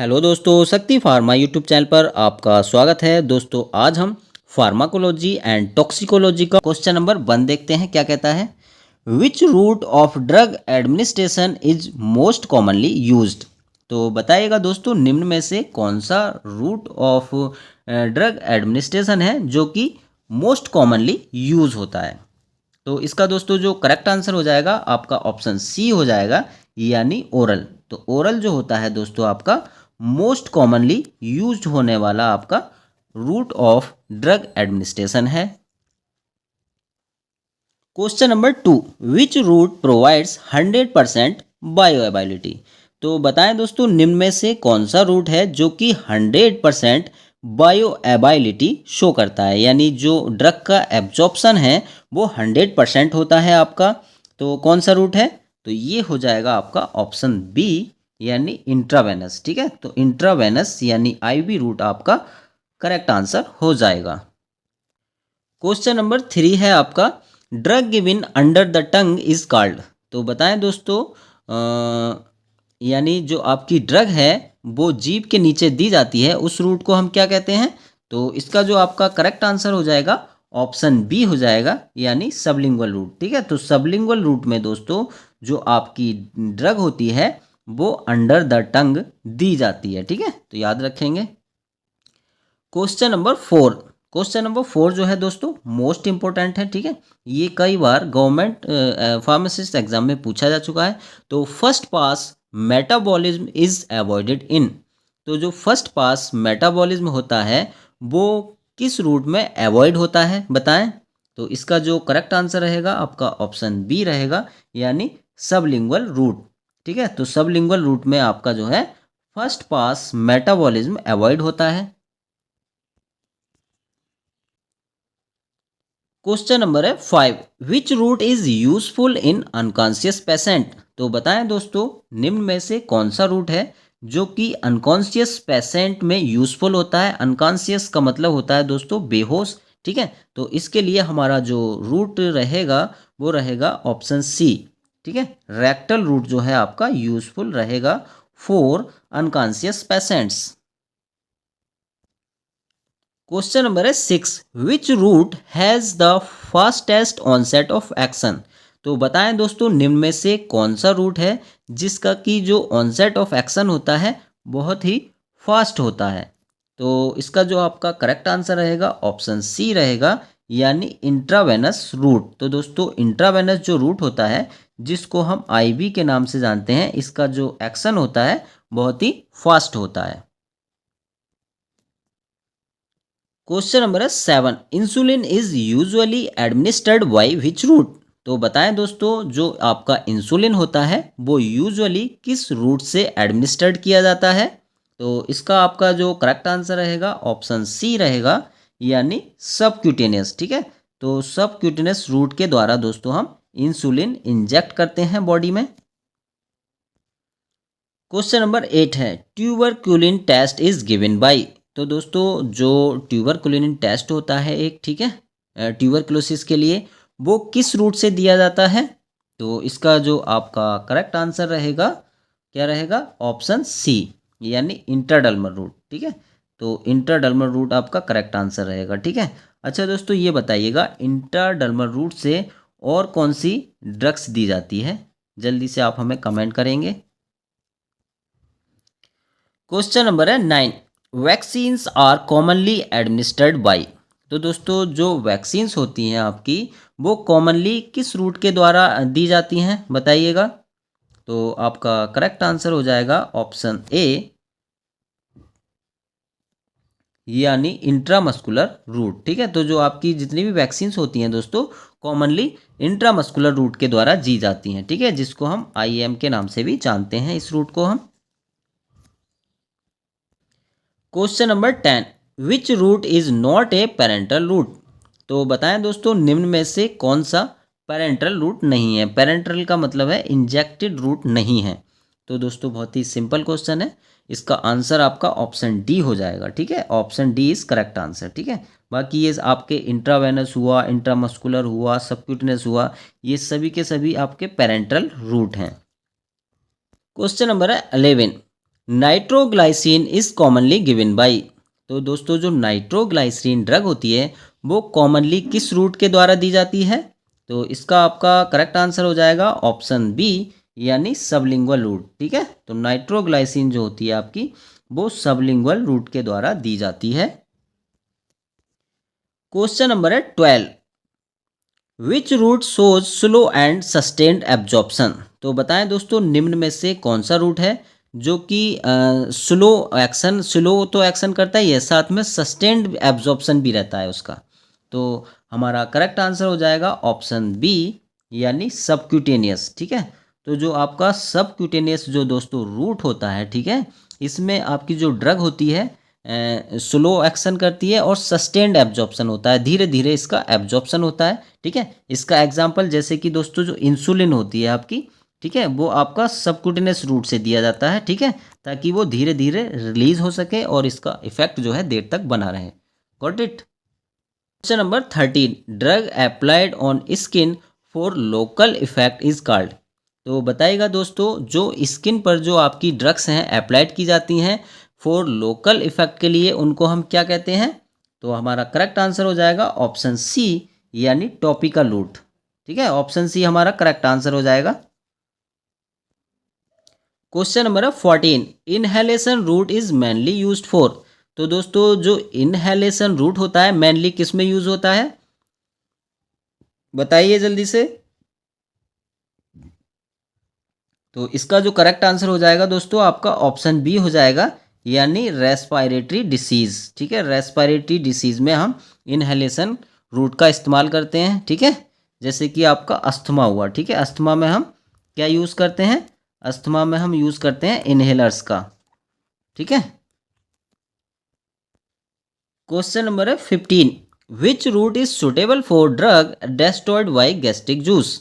Hello दोस्तों, शक्ति pharma YouTube channel पर आपका स्वागत है। दोस्तों आज हम फार्माकोलॉजी एंड टॉक्सिकोलॉजी का क्वेश्चन नंबर 1 देखते हैं। क्या कहता है? Which route of drug administration is most commonly used. तो बताइएगा दोस्तों, निम्न में से कौन सा रूट ऑफ ड्रग एडमिनिस्ट्रेशन है जो कि मोस्ट कॉमनली यूज होता है। तो इसका दोस्तों जो करेक्ट आंसर हो जाएगा आपका ऑप्शन सी हो जाएगा, यानी ओरल। तो ओरल जो होता है दोस्तों आपका मोस्ट कॉमनली यूज्ड होने वाला आपका रूट ऑफ ड्रग एडमिनिस्ट्रेशन है। Question number 2, which route provides 100% bioavailability. तो बताएं दोस्तों, निम्न में से कौन सा रूट है जो कि 100% बायोअवेलेबिलिटी शो करता है, यानी जो ड्रग का एब्जॉर्प्शन है वो 100% होता है आपका। तो कौन सा रूट है? तो ये हो जाएगा आपका ऑप्शन बी, यानी इंट्रावेनस। ठीक है, तो इंट्रावेनस यानी आईवी रूट आपका करेक्ट आंसर हो जाएगा। क्वेश्चन नंबर 3 है आपका, drug given under the tongue is called. तो बताएं दोस्तों, यानी जो आपकी ड्रग है वो जीभ के नीचे दी जाती है, उस रूट को हम क्या कहते हैं? तो इसका जो आपका करेक्ट आंसर हो जाएगा ऑप्शन बी हो जाएगा, यानी सबलिंगुअल रूट। ठीक है, तो सबलिंगुअल रूट में दोस्तों जो आपकी ड्रग होती है वो अंडर द टंग दी जाती है। ठीक है, तो याद रखेंगे। क्वेश्चन नंबर 4, क्वेश्चन नंबर 4 जो है दोस्तों मोस्ट इंपॉर्टेंट है। ठीक है, ये कई बार गवर्नमेंट फार्मासिस्ट एग्जाम में पूछा जा चुका है। तो first pass metabolism is avoided in. तो जो फर्स्ट पास मेटाबॉलिज्म होता है वो किस रूट में अवॉइड होता है, बताएं। तो इसका जो करेक्ट आंसर रहेगा आपका ऑप्शन बी रहेगा, यानी सबलिंगुअल रूट। ठीक है, तो सबलिंगुअल रूट में आपका जो है फर्स्ट पास मेटाबॉलिज्म अवॉइड होता है। क्वेश्चन नंबर है 5, विच route is useful in unconscious patient. तो बताएं दोस्तों, निम्न में से कौन सा रूट है जो कि अनकॉन्शियस पेशेंट में यूजफुल होता है। अनकॉन्शियस का मतलब होता है दोस्तों बेहोश। ठीक है, तो इसके लिए हमारा जो रूट रहेगा वो रहेगा ऑप्शन सी। ठीक है, रेक्टल रूट जो है आपका यूजफुल रहेगा for unconscious patients. Question number है 6, which route has the fastest onset of action. तो बताएं दोस्तों, निम्न में से कौन सा रूट है जिसका कि जो ऑनसेट ऑफ एक्शन होता है बहुत ही फास्ट होता है। तो इसका जो आपका करेक्ट आंसर रहेगा ऑप्शन सी रहेगा, यानी इंट्रावेनस रूट। तो दोस्तों इंट्रावेनस जो रूट होता है जिसको हम आईवी के नाम से जानते हैं, इसका जो एक्शन होता है बहुत ही फास्ट होता है। क्वेश्चन नंबर है 7, insulin is usually administered by which route. तो बताएं दोस्तों, जो आपका इंसुलिन होता है वो यूजुअली किस रूट से एडमिनिस्टर्ड किया जाता है। तो इसका आपका जो करेक्ट आंसर रहेगा ऑप्शन सी रहेगा, यानी सबक्यूटेनियस। ठीक है, तो सबक्यूटेनियस रूट के द्वारा दोस्तों हम इंसुलिन इंजेक्ट करते हैं बॉडी में। क्वेश्चन नंबर 8 है, tuberculin test is given by. तो दोस्तों जो ट्यूबरक्युलिन टेस्ट होता है एक, ठीक है, ट्यूबरक्लोसिस के लिए, वो किस रूट से दिया जाता है। तो इसका जो आपका करेक्ट आंसर रहेगा क्या रहेगा? ऑप्शन सी, यानी इंट्राडर्मल रूट। ठीक है, तो इंट्राडर्मल रूट आपका करेक्ट आंसर रहेगा। ठीक है, अच्छा दोस्तों ये बताइएगा, इंट्राडर्मल रूट से और कौन सी ड्रग्स दी जाती है, जल्दी से आप हमें कमेंट करेंगे। क्वेश्चन नंबर है 9, vaccines are commonly administered by. तो दोस्तों जो वैक्सीन्स होती हैं आपकी वो कॉमनली किस रूट के द्वारा दी जाती हैं, बताइएगा। तो आपका करेक्ट आंसर हो जाएगा ऑप्शन ए, यानी इंट्रामस्कुलर रूट। ठीक है, तो जो आपकी जितनी भी वैक्सीन्स होती हैं दोस्तों कॉमनली इंट्रामस्कुलर रूट के द्वारा दी जाती हैं। ठीक है, जिसको हम आईएम के नाम से भी जानते हैं इस रूट को हम। Question number 10, which route is not a parenteral route. तो बताएं दोस्तों, निम्न में से कौन सा पेरेंटल रूट नहीं है। पेरेंटल का मतलब है इंजेक्टेड रूट नहीं है। तो दोस्तों बहुत ही सिंपल क्वेश्चन है, इसका आंसर आपका ऑप्शन डी हो जाएगा। ठीक है, option D is correct answer. ठीक है, बाकी ये आपके इंट्रावेनस हुआ, इंट्रामस्कुलर हुआ, सबक्यूटेनियस हुआ, ये सभी के सभी आपके पेरेंटल रूट हैं। क्वेश्चन नंबर है 11, नाइट्रोग्लाइसिन इज कॉमनली गिवन बाय। तो दोस्तों जो नाइट्रोग्लाइसिन ड्रग होती है वो कॉमनली किस रूट के द्वारा दी जाती है? तो इसका आपका करेक्ट आंसर हो जाएगा ऑप्शन बी, यानी सबलिंगुअल रूट। ठीक है, तो नाइट्रोग्लाइसिन जो होती है आपकी वो सबलिंगुअल रूट के द्वारा दी जाती है। क्वेश्चन नंबर है 12, which route shows slow and sustained absorption. तो बताएं दोस्तों निम्न में से कौन सा रूट है जो कि स्लो तो एक्शन करता ही है, साथ में सस्टेन्ड एब्जॉर्प्शन भी रहता है उसका। तो हमारा करेक्ट आंसर हो जाएगा ऑप्शन बी, यानी सबक्यूटेनियस। ठीक है, तो जो आपका सबक्यूटेनियस जो दोस्तों रूट होता है, ठीक है, इसमें आपकी जो ड्रग होती है स्लो एक्शन करती है और सस्टेन्ड एब्जॉर्प्शन होता है, धीरे धीरे इसका एब्जॉर्प्शन होता है। ठीक है, इसका एग्जांपल जैसे कि दोस्तों जो इंसुलिन होती है आपकी, ठीक है, वो आपका सबक्यूटेनियस रूट से दिया जाता है। ठीक है, ताकि वो धीरे धीरे रिलीज हो सके और इसका इफेक्ट जो है देर तक बना रहे। Got it. Question number 13, drug applied on skin for local effect is called. तो बताइएगा दोस्तों जो स्किन पर जो आपकी ड्रग्स हैं अप्लाइड की जाती हैं फॉर लोकल इफेक्ट के लिए, उनको हम क्या कहते हैं? तो हमारा करेक्ट आंसर हो जाएगा ऑप्शन सी, यानी टॉपिकल रूट। ठीक है, ऑप्शन सी हमारा करेक्ट आंसर हो जाएगा। Question number 14, inhalation route is mainly used for. तो दोस्तों जो इनहेलेशन रूट होता है मेनली किस में यूज होता है? बताइए जल्दी से। तो इसका जो करेक्ट आंसर हो जाएगा दोस्तों आपका ऑप्शन बी हो जाएगा, यानी रेस्पिरेटरी डिसीज। ठीक है, रेस्पिरेटरी डिसीज में हम इनहेलेशन रूट का इस्तेमाल करते हैं। ठीक है, जैसे कि आपका अस्थमा हुआ। ठीक है, अस्थमा में हम क्या यूज़ करते हैं? अस्थमा में हम यूज़ करते हैं इनहेलर्स का। ठीक है, क्वेश्चन नंबर है 15, विच route is suitable for drug destroyed by gastric juice.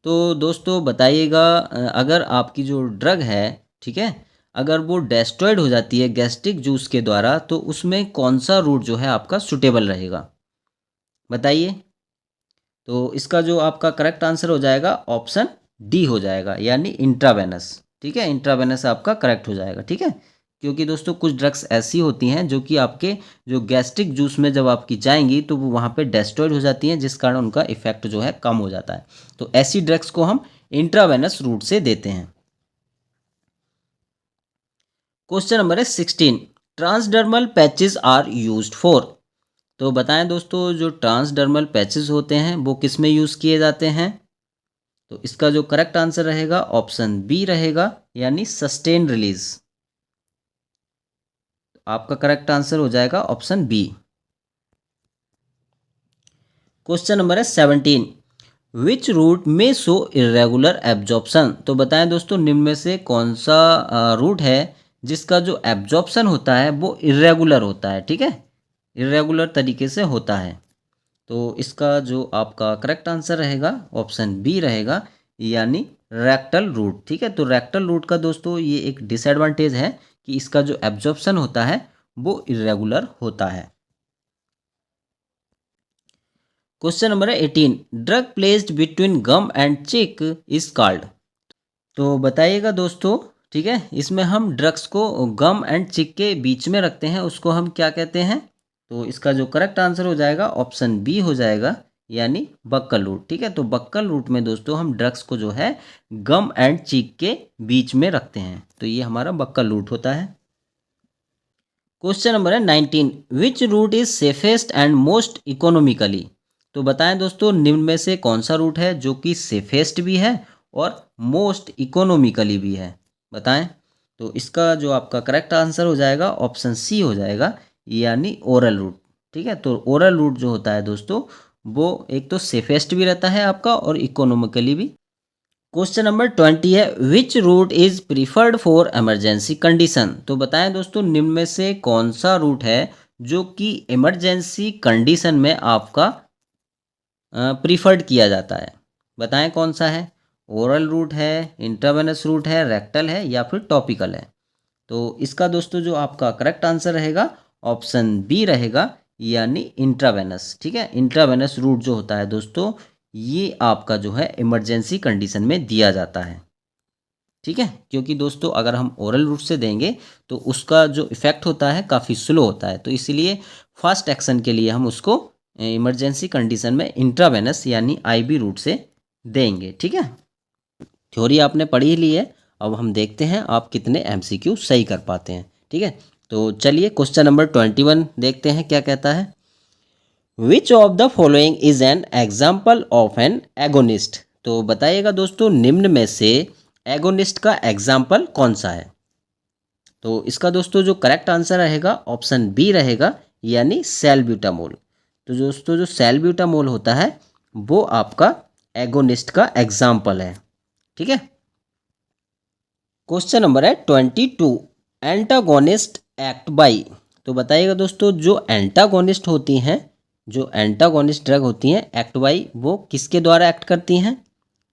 तो दोस्तों बताइएगा अगर आपकी जो ड्रग है, ठीक है, अगर वो डेस्ट्रॉयड हो जाती है गैस्ट्रिक जूस के द्वारा, तो उसमें कौन सा रूट जो है आपका सुटेबल रहेगा? बताइए। तो इसका जो आपका करेक्ट आंसर हो जाएगा ऑप्शन डी हो जाएगा, यानी इंट्रावेनस। ठीक है, इंट्रावेनस आपका करेक्ट हो जाएगा। ठीक है, क्योंकि दोस्तों कुछ ड्रग्स ऐसी होती हैं जो कि आपके जो गैस्ट्रिक जूस में जब आपकी जाएंगी तो वो वहाँ पे डेस्ट्रॉयड हो जाती हैं, जिस कारण उनका इफेक्ट जो है कम हो जाता है। तो ऐसी ड्रग्स को हम इंट्रावेनस रूट से देते हैं। क्वेश्चन नंबर है 16, transdermal patches are used for. तो बताएं दोस्तों जो ट्रांसडर्मल पैचेस होते हैं वो किस में यूज़ किए जाते हैं? तो इसका जो करेक्ट आंसर रहेगा ऑप्शन बी रहेगा, यानी सस्टेन रिलीज। आपका करेक्ट आंसर हो जाएगा ऑप्शन बी। क्वेश्चन नंबर है 17, विच रूट में शो इरेगुलर एब्जॉर्प्शन। तो बताएं दोस्तों निम्न में से कौन सा रूट है जिसका जो एब्जॉर्प्शन होता है वो इरेगुलर होता है। ठीक है, इरेगुलर तरीके से होता है। तो इसका जो आपका करेक्ट आंसर रहेगा ऑप्शन बी रहेगा, यानी रेक्टल रूट। ठीक है, तो रेक्टल रूट का दोस्तों ये एक डिसएडवांटेज है कि इसका जो एब्जॉर्प्शन होता है वो इरेगुलर होता है। क्वेश्चन नंबर है 18, drug placed between gum and cheek is called. तो बताइएगा दोस्तों, ठीक है, इसमें हम ड्रग्स को गम एंड चिक के बीच में रखते हैं, उसको हम क्या कहते हैं? तो इसका जो करेक्ट आंसर हो जाएगा ऑप्शन बी हो जाएगा, यानी बक्कल रूट। ठीक है, तो बक्कल रूट में दोस्तों हम ड्रग्स को जो है गम एंड चीक के बीच में रखते हैं, तो ये हमारा बक्कल रूट होता है। क्वेश्चन नंबर है 19, विच route is safest and most economically. तो बताएं दोस्तों निम्न में से कौन सा रूट है जो कि सेफेस्ट भी है और मोस्ट इकोनॉमिकली भी है? बताएं। तो इसका जो आपका करेक्ट आंसर हो जाएगा ऑप्शन सी हो जाएगा, यानी ओरल रूट। ठीक है, तो ओरल रूट जो होता है दोस्तों वो एक तो सेफेस्ट भी रहता है आपका और इकोनॉमिकली भी। क्वेश्चन नंबर 20 है, विच route is preferred for emergency condition. तो बताएं दोस्तों निम्न में से कौन सा रूट है जो कि इमरजेंसी कंडीशन में आपका प्रीफर्ड किया जाता है? बताएं कौन सा है? ओरल रूट है, इंट्रावेनस रूट है, रेक्टल है, या फिर टॉपिकल है? तो इसका दोस्तों जो आपका करेक्ट आंसर रहेगा ऑप्शन बी रहेगा, यानी इंट्रावेनस। ठीक है, इंट्रावेनस रूट जो होता है दोस्तों ये आपका जो है इमरजेंसी कंडीशन में दिया जाता है। ठीक है, क्योंकि दोस्तों अगर हम ओरल रूट से देंगे तो उसका जो इफ़ेक्ट होता है काफ़ी स्लो होता है, तो इसीलिए फास्ट एक्शन के लिए हम उसको इमरजेंसी कंडीशन में इंट्रावेनस यानी आईवी रूट से देंगे। ठीक है, थ्योरी आपने पढ़ी ली है, अब हम देखते हैं आप कितने एमसीक्यू सही कर पाते हैं। ठीक है, तो चलिए क्वेश्चन नंबर 21 देखते हैं क्या कहता है। Which of the following is an example of an agonist. तो बताइएगा दोस्तों निम्न में से एगोनिस्ट का एग्जाम्पल कौन सा है। तो इसका दोस्तों जो करेक्ट आंसर रहेगा ऑप्शन बी रहेगा, यानी सैल्ब्यूटामोल। तो दोस्तों जो सैल्ब्यूटामोल होता है वो आपका एगोनिस्ट का एग्जाम्पल है। ठीक है, क्वेश्चन नंबर है 22, एंटागोनिस्ट एक्ट बाई। तो बताइएगा दोस्तों जो एंटागोनिस्ट होती हैं, जो एंटागोनिस्ट ड्रग होती हैं एक्ट बाई, वो किसके द्वारा एक्ट करती हैं।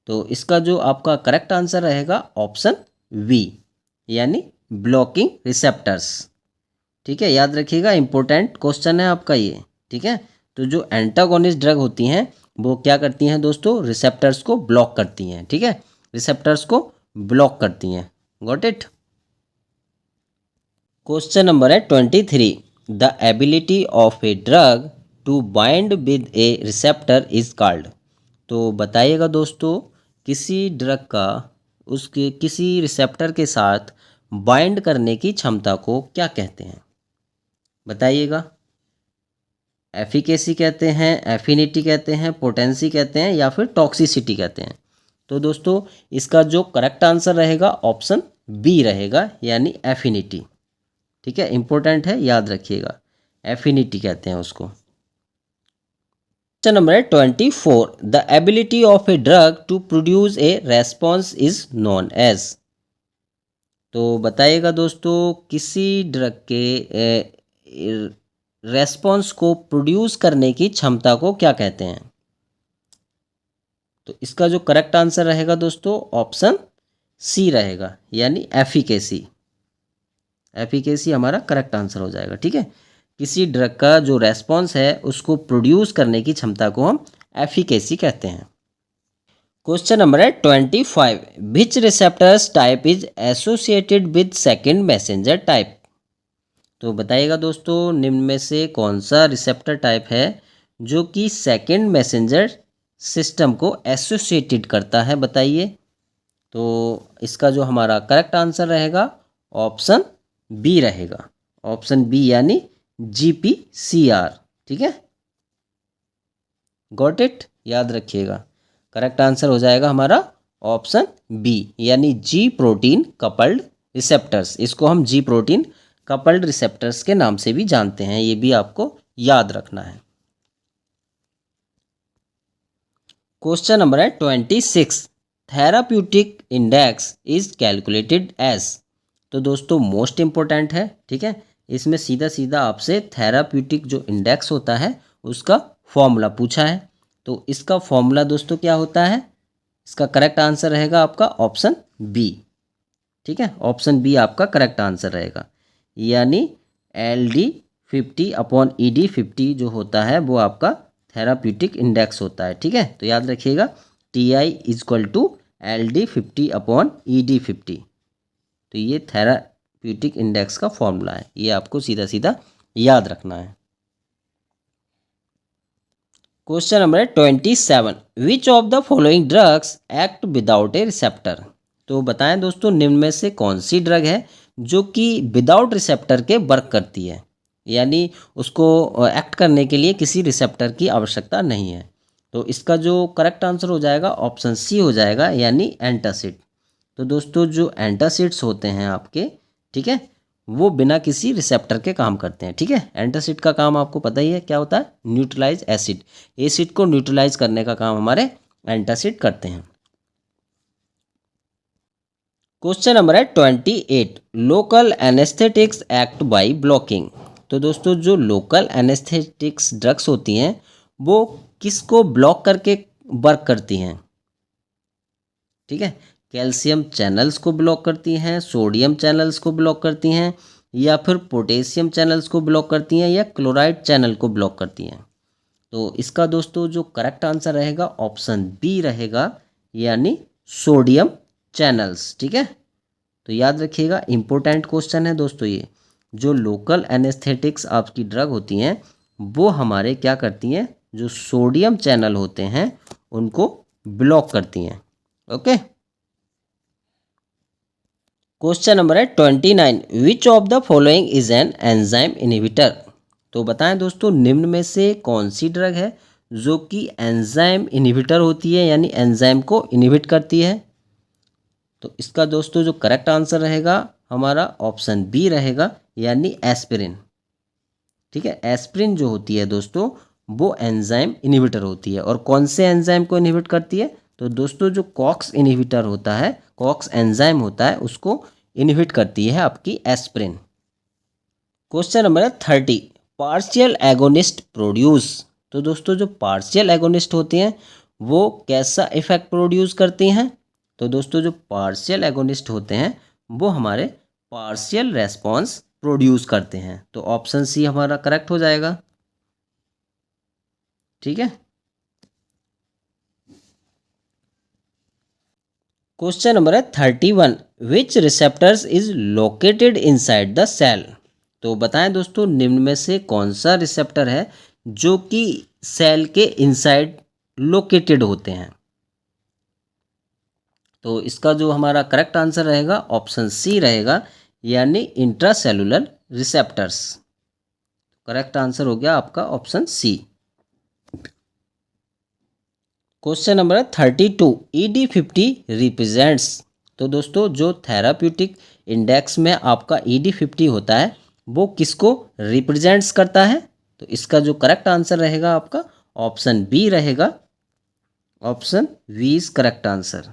तो इसका जो आपका करेक्ट आंसर रहेगा ऑप्शन बी, यानी ब्लॉकिंग रिसेप्टर्स। ठीक है, याद रखिएगा इंपॉर्टेंट क्वेश्चन है आपका ये। ठीक है, तो जो एंटागोनिस्ट ड्रग होती हैं वो क्या करती हैं दोस्तों, रिसेप्टर्स को ब्लॉक करती हैं। ठीक है, रिसेप्टर्स को ब्लॉक करती हैं। Got it. क्वेश्चन नंबर है 23, the ability of a drug to bind with a receptor is called. तो बताइएगा दोस्तों किसी ड्रग का उसके किसी रिसेप्टर के साथ बाइंड करने की क्षमता को क्या कहते हैं। बताइएगा, एफिकेसी कहते हैं, एफिनिटी कहते हैं, पोटेंसी कहते हैं, या फिर टॉक्सिसिटी कहते हैं। तो दोस्तों इसका जो करेक्ट आंसर रहेगा ऑप्शन बी रहेगा, यानी एफिनिटी। ठीक है, इंपॉर्टेंट है, याद रखिएगा, एफिनिटी कहते हैं उसको। Question number 24, the ability of a drug to produce a response is known as. तो बताइएगा दोस्तों किसी ड्रग के रेस्पॉन्स को प्रोड्यूस करने की क्षमता को क्या कहते हैं। तो इसका जो करेक्ट आंसर रहेगा दोस्तों ऑप्शन सी रहेगा, यानी एफिकेसी। एफिकेसी हमारा करेक्ट आंसर हो जाएगा। ठीक है, किसी ड्रग का जो रेस्पॉन्स है उसको प्रोड्यूस करने की क्षमता को हम एफिकेसी कहते हैं। क्वेश्चन नंबर है 25, which receptors type is associated with second messenger type. तो बताइएगा दोस्तों निम्न में से कौन सा रिसेप्टर टाइप है जो कि सेकेंड मैसेंजर सिस्टम को एसोसिएटेड करता है, बताइए। तो इसका जो हमारा करेक्ट आंसर रहेगा ऑप्शन बी रहेगा, ऑप्शन बी यानी GPCR। ठीक है, गॉट इट, याद रखिएगा, करेक्ट आंसर हो जाएगा हमारा ऑप्शन बी, यानी जी प्रोटीन कपल्ड रिसेप्टर्स। इसको हम जी प्रोटीन कपल्ड रिसेप्टर्स के नाम से भी जानते हैं, ये भी आपको याद रखना है। क्वेश्चन नंबर है 26, therapeutic index is calculated as. तो दोस्तों मोस्ट इंपॉर्टेंट है। ठीक है, इसमें सीधा सीधा आपसे थेराप्यूटिक जो इंडेक्स होता है उसका फॉर्मूला पूछा है। तो इसका फॉर्मूला दोस्तों क्या होता है, इसका करेक्ट आंसर रहेगा आपका ऑप्शन बी। ठीक है, ऑप्शन बी आपका करेक्ट आंसर रहेगा, यानी LD50/ED50 जो होता है वो आपका थेराप्यूटिक इंडेक्स होता है। ठीक है, तो याद रखिएगा TI = LD50/ED50। तो ये थेराप्यूटिक इंडेक्स का फॉर्मूला है, ये आपको सीधा सीधा याद रखना है। Question number 27, which of the following drugs act without A receptor. तो बताएं दोस्तों निम्न में से कौन सी ड्रग है जो कि विदाउट रिसेप्टर के वर्क करती है, यानी उसको एक्ट करने के लिए किसी रिसेप्टर की आवश्यकता नहीं है। तो इसका जो करेक्ट आंसर हो जाएगा ऑप्शन सी हो जाएगा, यानी एंटासिड। तो दोस्तों जो एंटासिड्स होते हैं आपके, ठीक है, वो बिना किसी रिसेप्टर के काम करते हैं। ठीक है, एंटासिड का काम आपको पता ही है क्या होता है, न्यूट्रलाइज एसिड, एसिड को न्यूट्रलाइज करने का काम हमारे एंटासिड करते हैं। क्वेश्चन नंबर है 28, local anaesthetics act by blocking. तो दोस्तों जो लोकल एनेस्थेटिक्स ड्रग्स होती हैं वो किसको ब्लॉक करके वर्क करती हैं। ठीक है, कैल्शियम चैनल्स को ब्लॉक करती हैं, सोडियम चैनल्स को ब्लॉक करती हैं, या फिर पोटेशियम चैनल्स को ब्लॉक करती हैं, या क्लोराइड चैनल को ब्लॉक करती हैं। तो इसका दोस्तों जो करेक्ट आंसर रहेगा ऑप्शन बी रहेगा, यानी सोडियम चैनल्स। ठीक है, तो याद रखिएगा, इम्पोर्टेंट क्वेश्चन है दोस्तों ये। जो लोकल एनेस्थेटिक्स आपकी ड्रग होती हैं वो हमारे क्या करती हैं, जो सोडियम चैनल होते हैं उनको ब्लॉक करती हैं। ओके। क्वेश्चन नंबर है 29, विच of the following is an enzyme inhibitor. तो बताएं दोस्तों, निम्न में से कौन सी ड्रग है जो कि एंजाइम इनहिबिटर होती है, यानी एंजाइम को इनहिबिट करती है। तो इसका दोस्तों जो करेक्ट आंसर रहेगा हमारा ऑप्शन बी रहेगा, यानी एस्पिरिन। ठीक है, एस्पिरिन जो होती है दोस्तों वो एंजाइम इनहिबिटर होती है। और कौन से एंजाइम को इनहिबिट करती है, तो दोस्तों जो कॉक्स इनहिबिटर होता है, कॉक्स एंजाइम होता है, उसको इनहिबिट करती है आपकी aspirin. Question number 30, partial agonist produce. तो दोस्तों जो पार्शियल एगोनिस्ट होते हैं वो कैसा इफेक्ट प्रोड्यूस करती हैं, तो दोस्तों जो पार्शियल एगोनिस्ट होते हैं वो हमारे पार्शियल रेस्पॉन्स प्रोड्यूस करते हैं। तो ऑप्शन सी हमारा करेक्ट हो जाएगा। ठीक है। Question number 31, which receptors is located inside the cell. तो बताएं दोस्तों, निम्न में से कौन सा रिसेप्टर है जो कि सेल के इनसाइड लोकेटेड होते हैं। तो इसका जो हमारा करेक्ट आंसर रहेगा ऑप्शन सी रहेगा, यानी इंट्रासेलुलर रिसेप्टर्स। करेक्ट आंसर हो गया आपका option C. Question number 32, ED50 represents. तो दोस्तों जो थेराप्यूटिक इंडेक्स में आपका ED50 होता है वो किसको रिप्रेजेंट्स करता है, तो इसका जो करेक्ट आंसर रहेगा आपका ऑप्शन बी रहेगा। Option B is correct answer,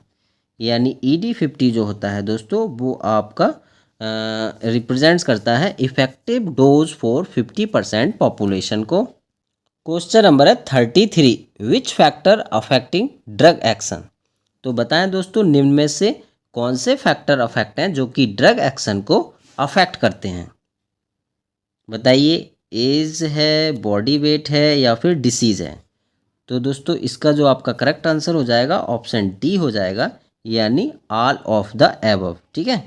यानी ED50 जो होता है दोस्तों वो आपका रिप्रेजेंट्स करता है इफेक्टिव डोज फॉर 50% पॉपुलेशन को। Question number 33, which factor affecting drug action. तो बताएं दोस्तों, निम्न में से कौन से फैक्टर अफेक्ट हैं जो कि ड्रग एक्शन को अफेक्ट करते हैं। बताइए, एज है, बॉडी वेट है या फिर डिसीज़ है। तो दोस्तों इसका जो आपका करेक्ट आंसर हो जाएगा ऑप्शन डी हो जाएगा, यानी ऑल ऑफ द एबव। ठीक है,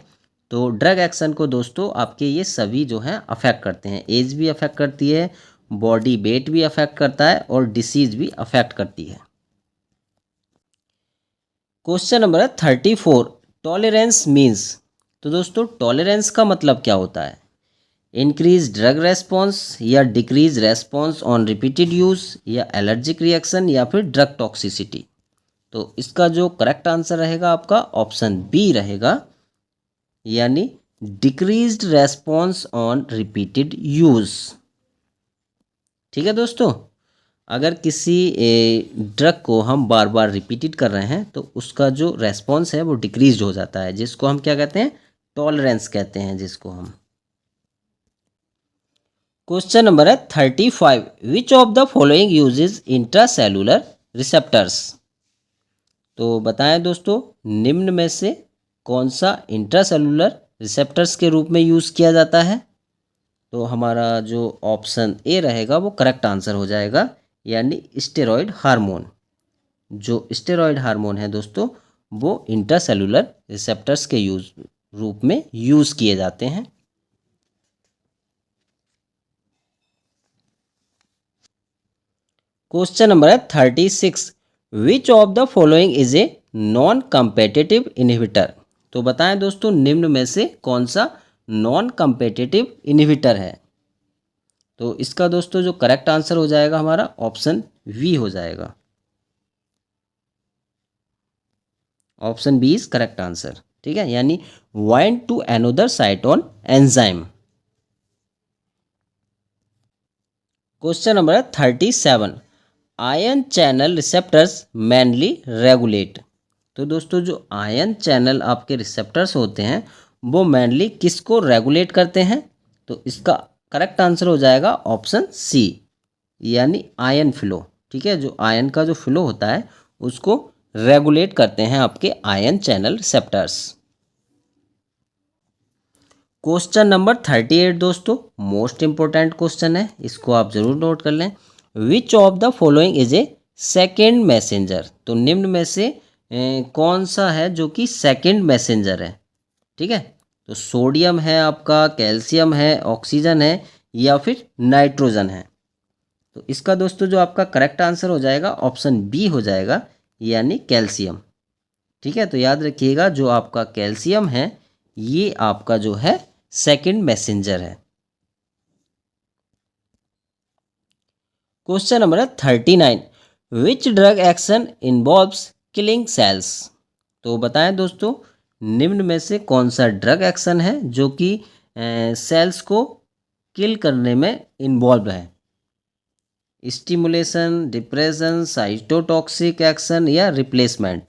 तो ड्रग एक्शन को दोस्तों आपके ये सभी जो हैं अफेक्ट करते हैं। एज भी अफेक्ट करती है, बॉडी वेट भी अफेक्ट करता है और डिसीज भी अफेक्ट करती है। Question number 34, tolerance means. तो दोस्तों टॉलरेंस का मतलब क्या होता है, इंक्रीज ड्रग रेस्पॉन्स या decrease response on repeated use या एलर्जिक रिएक्शन या फिर ड्रग टॉक्सिसिटी। तो इसका जो करेक्ट आंसर रहेगा आपका ऑप्शन बी रहेगा, यानी decreased response on repeated use. ठीक है दोस्तों, अगर किसी ड्रग को हम बार बार रिपीटेड कर रहे हैं तो उसका जो रेस्पॉन्स है वो डिक्रीज हो जाता है, जिसको हम क्या कहते हैं, टॉलरेंस कहते हैं जिसको हम। Question number 35, which of the following uses intracellular receptors. तो बताएं दोस्तों, निम्न में से कौन सा इंट्रासेलुलर रिसेप्टर्स के रूप में यूज़ किया जाता है। तो हमारा जो ऑप्शन ए रहेगा वो करेक्ट आंसर हो जाएगा, यानी स्टेरॉयड हार्मोन। जो स्टेरॉयड हार्मोन है दोस्तों वो इंट्रासेलुलर रिसेप्टर्स के रूप में यूज़ किए जाते हैं। Question number 36, which of the following is a non competitive inhibitor. तो बताएं दोस्तों, निम्न में से कौन सा नॉन कम्पेटिटिव इनहिबिटर है। तो इसका दोस्तों जो करेक्ट आंसर हो जाएगा हमारा ऑप्शन वी हो जाएगा। Option B is correct answer. ठीक है, यानी bind to another site on enzyme. Question number 37, ion channel receptors mainly regulate. तो दोस्तों जो आयन चैनल आपके रिसेप्टर्स होते हैं वो मेनली किसको रेगुलेट करते हैं। तो इसका करेक्ट आंसर हो जाएगा ऑप्शन सी, यानी आयन फ्लो। ठीक है, जो आयन का जो फ्लो होता है उसको रेगुलेट करते हैं आपके ion channel receptors. Question number 38 दोस्तों मोस्ट इंपॉर्टेंट क्वेश्चन है, इसको आप जरूर नोट कर लें। विच of the following is A second messenger. तो निम्न में से कौन सा है जो कि सेकेंड मैसेंजर है। ठीक है, तो सोडियम है आपका, कैल्शियम है, ऑक्सीजन है या फिर नाइट्रोजन है। तो इसका दोस्तों जो आपका करेक्ट आंसर हो जाएगा ऑप्शन बी हो जाएगा, यानी कैल्शियम। ठीक है, तो याद रखिएगा जो आपका कैल्शियम है ये आपका जो है सेकंड मैसेंजर है। क्वेश्चन नंबर है 39, which drug action involves killing cells. तो बताएं दोस्तों निम्न में से कौन सा ड्रग एक्शन है जो कि सेल्स को किल करने में इन्वॉल्व है। स्टिमुलेशन, डिप्रेशन, साइटोटॉक्सिक एक्शन या रिप्लेसमेंट।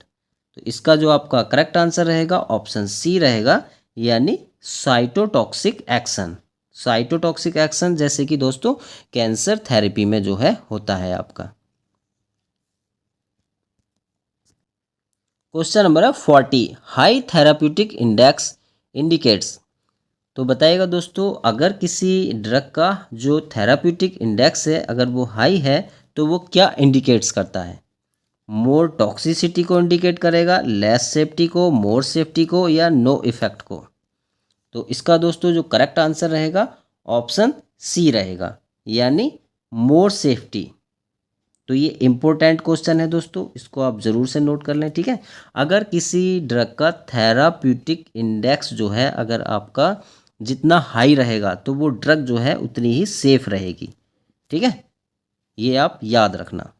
तो इसका जो आपका करेक्ट आंसर रहेगा ऑप्शन सी रहेगा, यानी साइटोटॉक्सिक एक्शन। साइटोटॉक्सिक एक्शन जैसे कि दोस्तों कैंसर थेरेपी में जो है होता है आपका। क्वेश्चन नंबर है 40, हाई थेराप्यूटिक इंडेक्स इंडिकेट्स। तो बताइएगा दोस्तों अगर किसी ड्रग का जो थेराप्यूटिक इंडेक्स है अगर वो हाई है तो वो क्या इंडिकेट्स करता है। मोर टॉक्सिसिटी को इंडिकेट करेगा, लेस सेफ्टी को, मोर सेफ्टी को या नो इफेक्ट को। तो इसका दोस्तों जो करेक्ट आंसर रहेगा ऑप्शन सी रहेगा, यानी मोर सेफ्टी। तो ये इम्पोर्टेंट क्वेश्चन है दोस्तों, इसको आप ज़रूर से नोट कर लें। ठीक है, अगर किसी ड्रग का थेराप्यूटिक इंडेक्स जो है अगर आपका जितना हाई रहेगा तो वो ड्रग जो है उतनी ही सेफ रहेगी। ठीक है, ये आप याद रखना।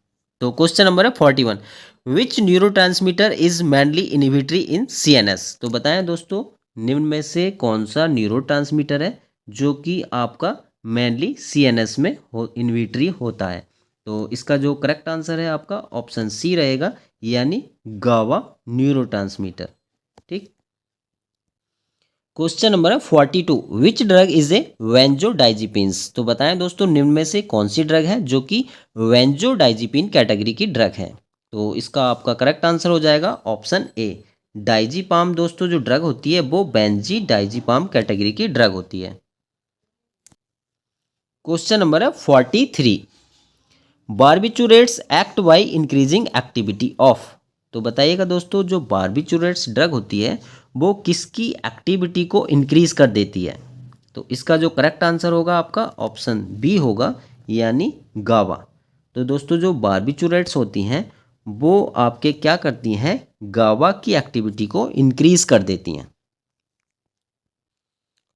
तो क्वेश्चन नंबर है 41, which neurotransmitter is mainly inhibitory in CNS. तो बताएं दोस्तों निम्न में से कौन सा न्यूरोट्रांसमीटर है जो कि आपका मेनली सीएनएस में इनहिबिटरी होता है। तो इसका जो करेक्ट आंसर है आपका ऑप्शन सी रहेगा, यानी गावा न्यूरोट्रांसमीटर। ठीक, क्वेश्चन नंबर है 42, विच ड्रग इज ए वेंजोडाइजिपिन्स। तो बताएं दोस्तों निम्न में से कौन सी ड्रग है जो कि वेंजोडाइजिपिन कैटेगरी की ड्रग है। तो इसका आपका करेक्ट आंसर हो जाएगा ऑप्शन ए, डाइजीपाम। दोस्तों जो ड्रग होती है वो बेंजी डाइजीपाम कैटेगरी की ड्रग होती है। क्वेश्चन नंबर है 43, barbiturates act by increasing activity of. तो बताइएगा दोस्तों जो बार्बिचूरेट्स ड्रग होती है वो किसकी एक्टिविटी को इंक्रीज कर देती है। तो इसका जो करेक्ट आंसर होगा आपका ऑप्शन बी होगा, यानी गावा। तो दोस्तों जो बार्बिचूरेट्स होती हैं वो आपके क्या करती हैं, गावा की एक्टिविटी को इंक्रीज कर देती हैं।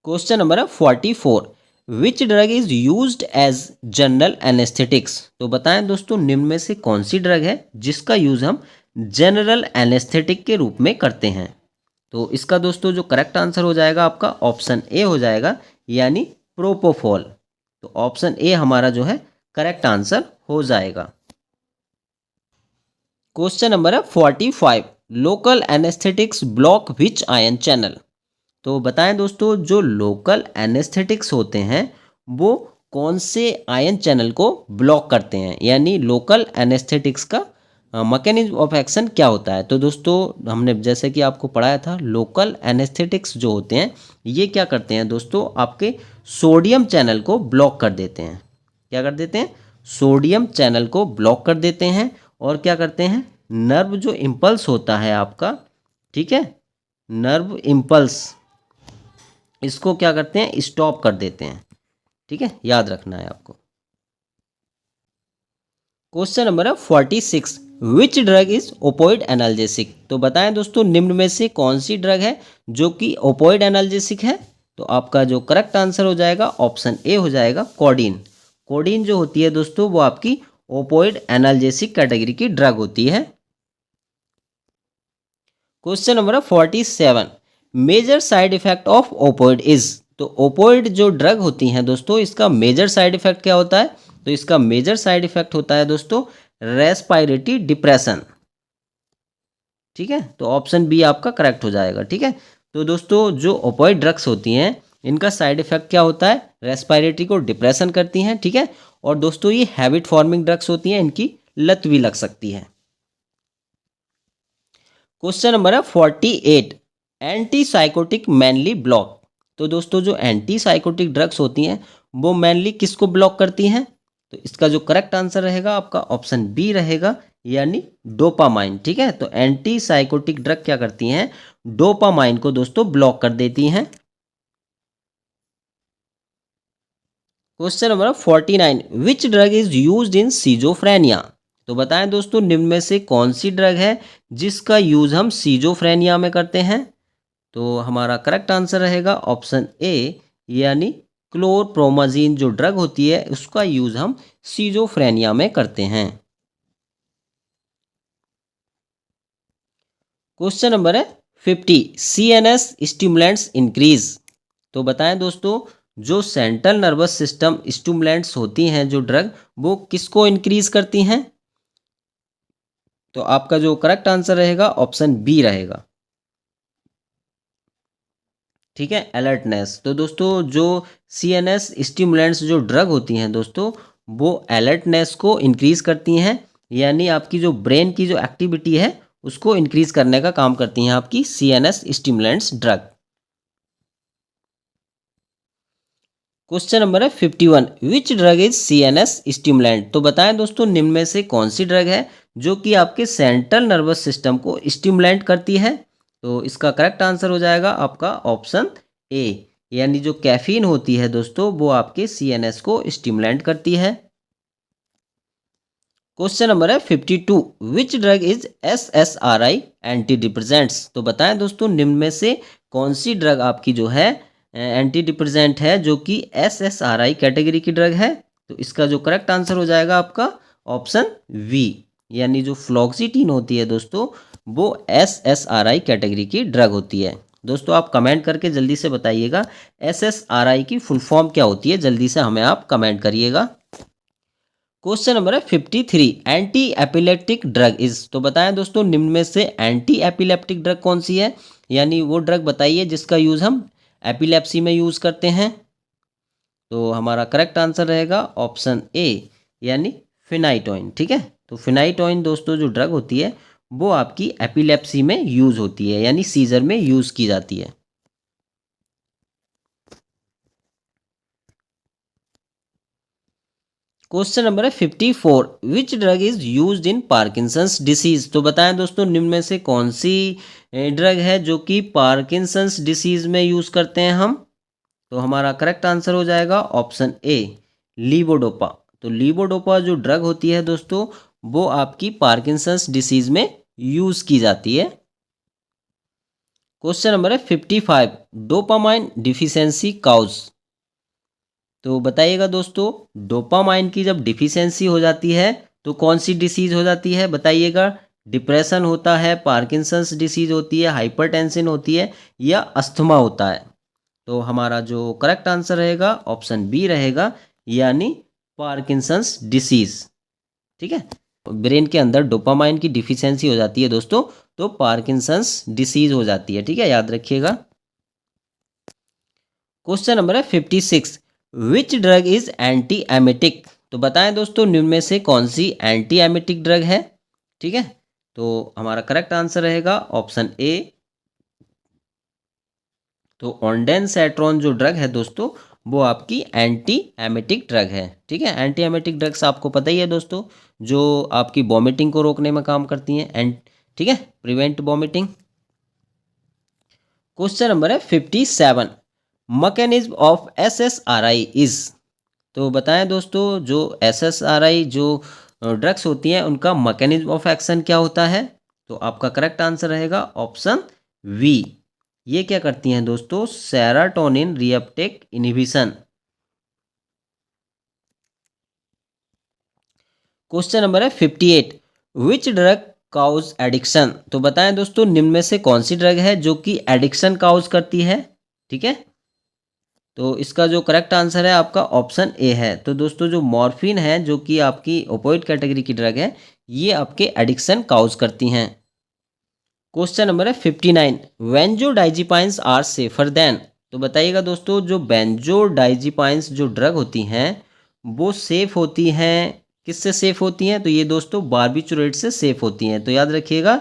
क्वेश्चन नंबर है 44, which drug is used as general anaesthetics. तो बताएं दोस्तों निम्न में से कौन सी ड्रग है जिसका यूज हम जनरल एनेस्थेटिक के रूप में करते हैं। तो इसका दोस्तों जो करेक्ट आंसर हो जाएगा आपका ऑप्शन ए हो जाएगा, यानी प्रोपोफॉल। तो ऑप्शन ए हमारा जो है करेक्ट आंसर हो जाएगा। क्वेश्चन नंबर है 45, local anaesthetics block which ion channel. तो बताएं दोस्तों जो लोकल एनेस्थेटिक्स होते हैं वो कौन से आयन चैनल को ब्लॉक करते हैं, यानी लोकल एनेस्थेटिक्स का मैकेनिज्म ऑफ एक्शन क्या होता है। तो दोस्तों हमने जैसे कि आपको पढ़ाया था लोकल एनेस्थेटिक्स जो होते हैं ये क्या करते हैं दोस्तों, आपके सोडियम चैनल को ब्लॉक कर देते हैं। क्या कर देते हैं, सोडियम चैनल को ब्लॉक कर देते हैं। और क्या करते हैं, नर्व जो इम्पल्स होता है आपका, ठीक है, नर्व इम्पल्स इसको क्या करते हैं, स्टॉप कर देते हैं। ठीक है, याद रखना है आपको। क्वेश्चन नंबर है 46, विच ड्रग इज ओपोइड एनाल्जेसिक। तो बताएं दोस्तों निम्न में से कौन सी ड्रग है जो कि ओपोइड एनाल्जेसिक है। तो आपका जो करेक्ट आंसर हो जाएगा ऑप्शन ए हो जाएगा, कोडीन। कोडीन जो होती है दोस्तों वो आपकी ओपोइड एनाल्जेसिक कैटेगरी की ड्रग होती है। क्वेश्चन नंबर है 47, major side effect of opioid is. तो ओपोइड जो ड्रग होती हैं दोस्तों इसका मेजर साइड इफेक्ट क्या होता है। तो इसका मेजर साइड इफेक्ट होता है दोस्तों रेस्पिरेटरी डिप्रेशन। ठीक है, तो ऑप्शन बी आपका करेक्ट हो जाएगा। ठीक है, तो दोस्तों जो ओपोइड ड्रग्स होती हैं इनका साइड इफेक्ट क्या होता है, रेस्पिरेटरी को डिप्रेशन करती हैं। ठीक है, और दोस्तों ये हैबिट फॉर्मिंग ड्रग्स होती हैं, इनकी लत भी लग सकती है। क्वेश्चन नंबर है 48, एंटी साइकोटिक मेनली ब्लॉक। तो दोस्तों जो एंटी साइकोटिक ड्रग्स होती हैं वो मेनली किसको ब्लॉक करती हैं। तो इसका जो करेक्ट आंसर रहेगा आपका ऑप्शन बी रहेगा, यानी डोपामाइन। ठीक है, तो एंटी साइकोटिक ड्रग क्या करती हैं, डोपामाइन को दोस्तों ब्लॉक कर देती हैं। Question number 49, which drug is used in schizophrenia. तो बताएं दोस्तों निम्न में से कौन सी ड्रग है जिसका यूज हम सीजोफ्रेनिया में करते हैं। तो हमारा करेक्ट आंसर रहेगा ऑप्शन ए, यानी क्लोरप्रोमाजीन जो ड्रग होती है उसका यूज हम सीजोफ्रेनिया में करते हैं। क्वेश्चन नंबर है 50, CNS स्टिमुलेंट्स इंक्रीज। तो बताएं दोस्तों जो सेंट्रल नर्वस सिस्टम स्टिमुलेंट्स होती हैं जो ड्रग, वो किसको इंक्रीज करती हैं। तो आपका जो करेक्ट आंसर रहेगा ऑप्शन बी रहेगा। ठीक है, अलर्टनेस। तो दोस्तों जो CNS स्टिमुलेंट्स जो ड्रग होती हैं दोस्तों, वो अलर्टनेस को इंक्रीज करती हैं, यानी आपकी जो ब्रेन की जो एक्टिविटी है उसको इंक्रीज करने का काम करती हैं आपकी CNS stimulants drug. Question number है 51, विच ड्रग इज CNS स्टिमुलेंट। तो बताएं दोस्तों निम्न में से कौन सी ड्रग है जो कि आपके सेंट्रल नर्वस सिस्टम को स्टिमुलेंट करती है। तो इसका करेक्ट आंसर हो जाएगा आपका ऑप्शन ए, यानी जो कैफीन होती है दोस्तों वो आपके CNS को स्टिमुलेंट करती है। क्वेश्चन नंबर है 52, विच drug is SSRI anti depressants. तो बताएं दोस्तों निम्न में से कौन सी ड्रग आपकी जो है एंटी डिप्रेसेंट है जो कि SSRI कैटेगरी की ड्रग है। तो इसका जो करेक्ट आंसर हो जाएगा आपका ऑप्शन वी, यानी जो फ्लॉक्सीटिन होती है दोस्तों वो SSRI कैटेगरी की ड्रग होती है। दोस्तों आप कमेंट करके जल्दी से बताइएगा SSRI की फुल फॉर्म क्या होती है, जल्दी से हमें आप कमेंट करिएगा। क्वेश्चन नंबर है 53, एंटी एपिलेप्टिक ड्रग इज। तो बताएं दोस्तों निम्न में से एंटी एपिलेप्टिक ड्रग कौन सी है, यानी वो ड्रग बताइए जिसका यूज़ हम एपिलेप्सी में यूज़ करते हैं। तो हमारा करेक्ट आंसर रहेगा ऑप्शन ए, यानी फिनाइटोइन। ठीक है, तो फिनाइटोइन दोस्तों जो ड्रग होती है वो आपकी एपिलेप्सी में यूज़ होती है, यानी सीजर में यूज़ की जाती है। क्वेश्चन नंबर है 54, विच drug is used in Parkinson's disease. तो बताएं दोस्तों निम्न में से कौन सी ड्रग है जो कि पार्किंसंस डिसीज में यूज़ करते हैं हम। तो हमारा करेक्ट आंसर हो जाएगा ऑप्शन ए, लीवोडोपा। तो लीवोडोपा जो ड्रग होती है दोस्तों वो आपकी पार्किंसंस डिसीज में यूज़ की जाती है। क्वेश्चन नंबर है 55, डोपामाइन डिफिशियंसी काउज। तो बताइएगा दोस्तों डोपामाइन की जब डिफिशियंसी हो जाती है तो कौन सी डिसीज हो जाती है बताइएगा। डिप्रेशन होता है, पार्किंसंस डिसीज होती है, हाइपरटेंशन होती है, या अस्थमा होता है। तो हमारा जो करेक्ट आंसर रहेगा ऑप्शन बी रहेगा, यानी पार्किंसंस डिसीज। ठीक है, ब्रेन के अंदर डोपामाइन की डिफिशियंसी हो जाती है दोस्तों तो पार्किंसंस डिसीज हो जाती है। ठीक है, याद रखिएगा। क्वेश्चन नंबर है 56, विच ड्रग इज एंटी एमेटिक। तो बताएं दोस्तों निम्न में से कौन सी एंटी एमेटिक ड्रग है। ठीक है, तो हमारा करेक्ट आंसर रहेगा ऑप्शन ए। तो ऑन्डेनसेट्रॉन जो ड्रग है दोस्तों वो आपकी एंटी एमेटिक ड्रग है। ठीक है, एंटी एमेटिक ड्रग्स आपको पता ही है दोस्तों, जो आपकी वॉमिटिंग को रोकने में काम करती हैं एंड ठीक है, प्रिवेंट वॉमिटिंग। क्वेश्चन नंबर है 57, मैकेनिज्म ऑफ SSRI इज। तो बताएं दोस्तों जो SSRI जो ड्रग्स होती हैं उनका मैकेनिज्म ऑफ एक्शन क्या होता है। तो आपका करेक्ट आंसर रहेगा ऑप्शन वी। ये क्या करती हैं दोस्तों, serotonin reuptake inhibition. Question number है 58, विच ड्रग काउज एडिक्शन। तो बताएं दोस्तों निम्न में से कौन सी ड्रग है जो कि एडिक्शन काउज करती है। ठीक है, तो इसका जो करेक्ट आंसर है आपका ऑप्शन ए है। तो दोस्तों जो मॉर्फिन है जो कि आपकी ओपोइड कैटेगरी की ड्रग है, ये आपके एडिक्शन काउज करती हैं। क्वेश्चन नंबर है 59, बेंजोडाइजिपाइंस आर सेफर देन। तो बताइएगा दोस्तों जो बेंजोडाइजिपाइंस जो ड्रग होती हैं वो सेफ होती हैं, किससे सेफ होती हैं। तो ये दोस्तों बार्बिचुरेट से सेफ होती हैं। तो याद रखिएगा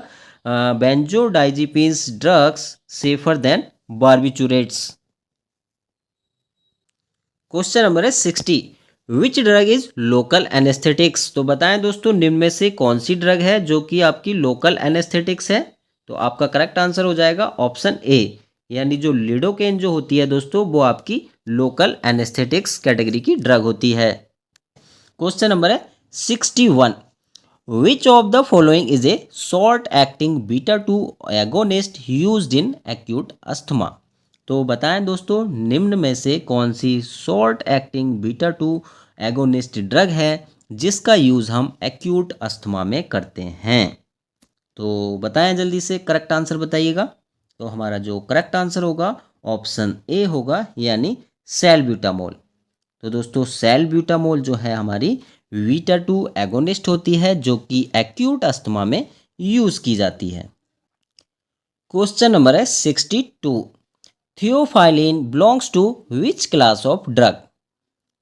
benzodiazepines drugs safer than barbiturates. Question number है 60, विच ड्रग इज लोकल एनेस्थेटिक्स। तो बताएं दोस्तों निम्न में से कौन सी ड्रग है जो कि आपकी लोकल एनेस्थेटिक्स है। तो आपका करेक्ट आंसर हो जाएगा ऑप्शन ए, यानी जो लिडोकेन जो होती है दोस्तों वो आपकी लोकल एनेस्थेटिक्स कैटेगरी की ड्रग होती है। क्वेश्चन नंबर है 61, which of the following is a short acting beta 2 agonist used in acute asthma. तो बताएं दोस्तों, निम्न में से कौन सी short acting beta 2 agonist drug है जिसका यूज़ हम एक्यूट अस्थमा में करते हैं। तो बताएं जल्दी से, करेक्ट आंसर बताइएगा। तो हमारा जो करेक्ट आंसर होगा ऑप्शन ए होगा, यानी सैल्ब्यूटामोल। तो दोस्तों सैल्ब्यूटामोल जो है हमारी बीटा 2 एगोनिस्ट होती है जो कि एक्यूट अस्थमा में यूज़ की जाती है। क्वेश्चन नंबर है 62, theophylline belongs to which class of drug.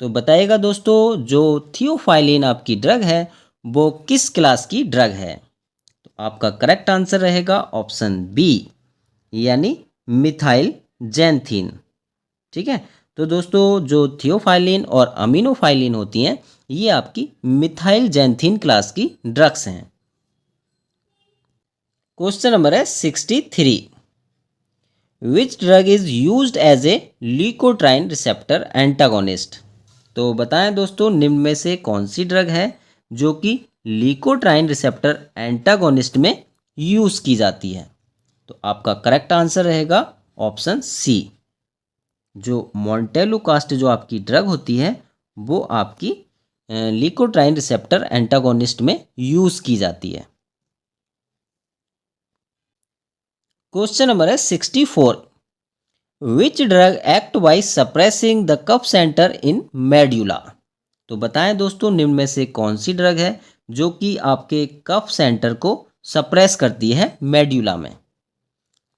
तो बताइएगा दोस्तों, जो थियोफाइलिन आपकी ड्रग है वो किस क्लास की ड्रग है। तो आपका करेक्ट आंसर रहेगा ऑप्शन बी, यानी मिथाइल जैंथीन। ठीक है, तो दोस्तों जो थियोफाइलिन और अमीनोफाइलिन होती हैं ये आपकी मिथाइल जैंथीन क्लास की ड्रग्स हैं। क्वेश्चन नंबर है 63, which drug is used as a leukotriene receptor antagonist. तो बताएं दोस्तों, निम्न में से कौन सी ड्रग है जो कि ल्यूकोट्राइन रिसेप्टर एंटागोनिस्ट में यूज़ की जाती है। तो आपका करेक्ट आंसर रहेगा ऑप्शन सी, जो मोंटेलुकास्ट जो आपकी ड्रग होती है वो आपकी ल्यूकोट्राइन रिसेप्टर एंटागोनिस्ट में यूज़ की जाती है। क्वेश्चन नंबर है 64, which drug act by suppressing the cough centre in medulla. तो बताएं दोस्तों, निम्न में से कौन सी ड्रग है जो कि आपके कफ सेंटर को सप्रेस करती है मेड्यूला में।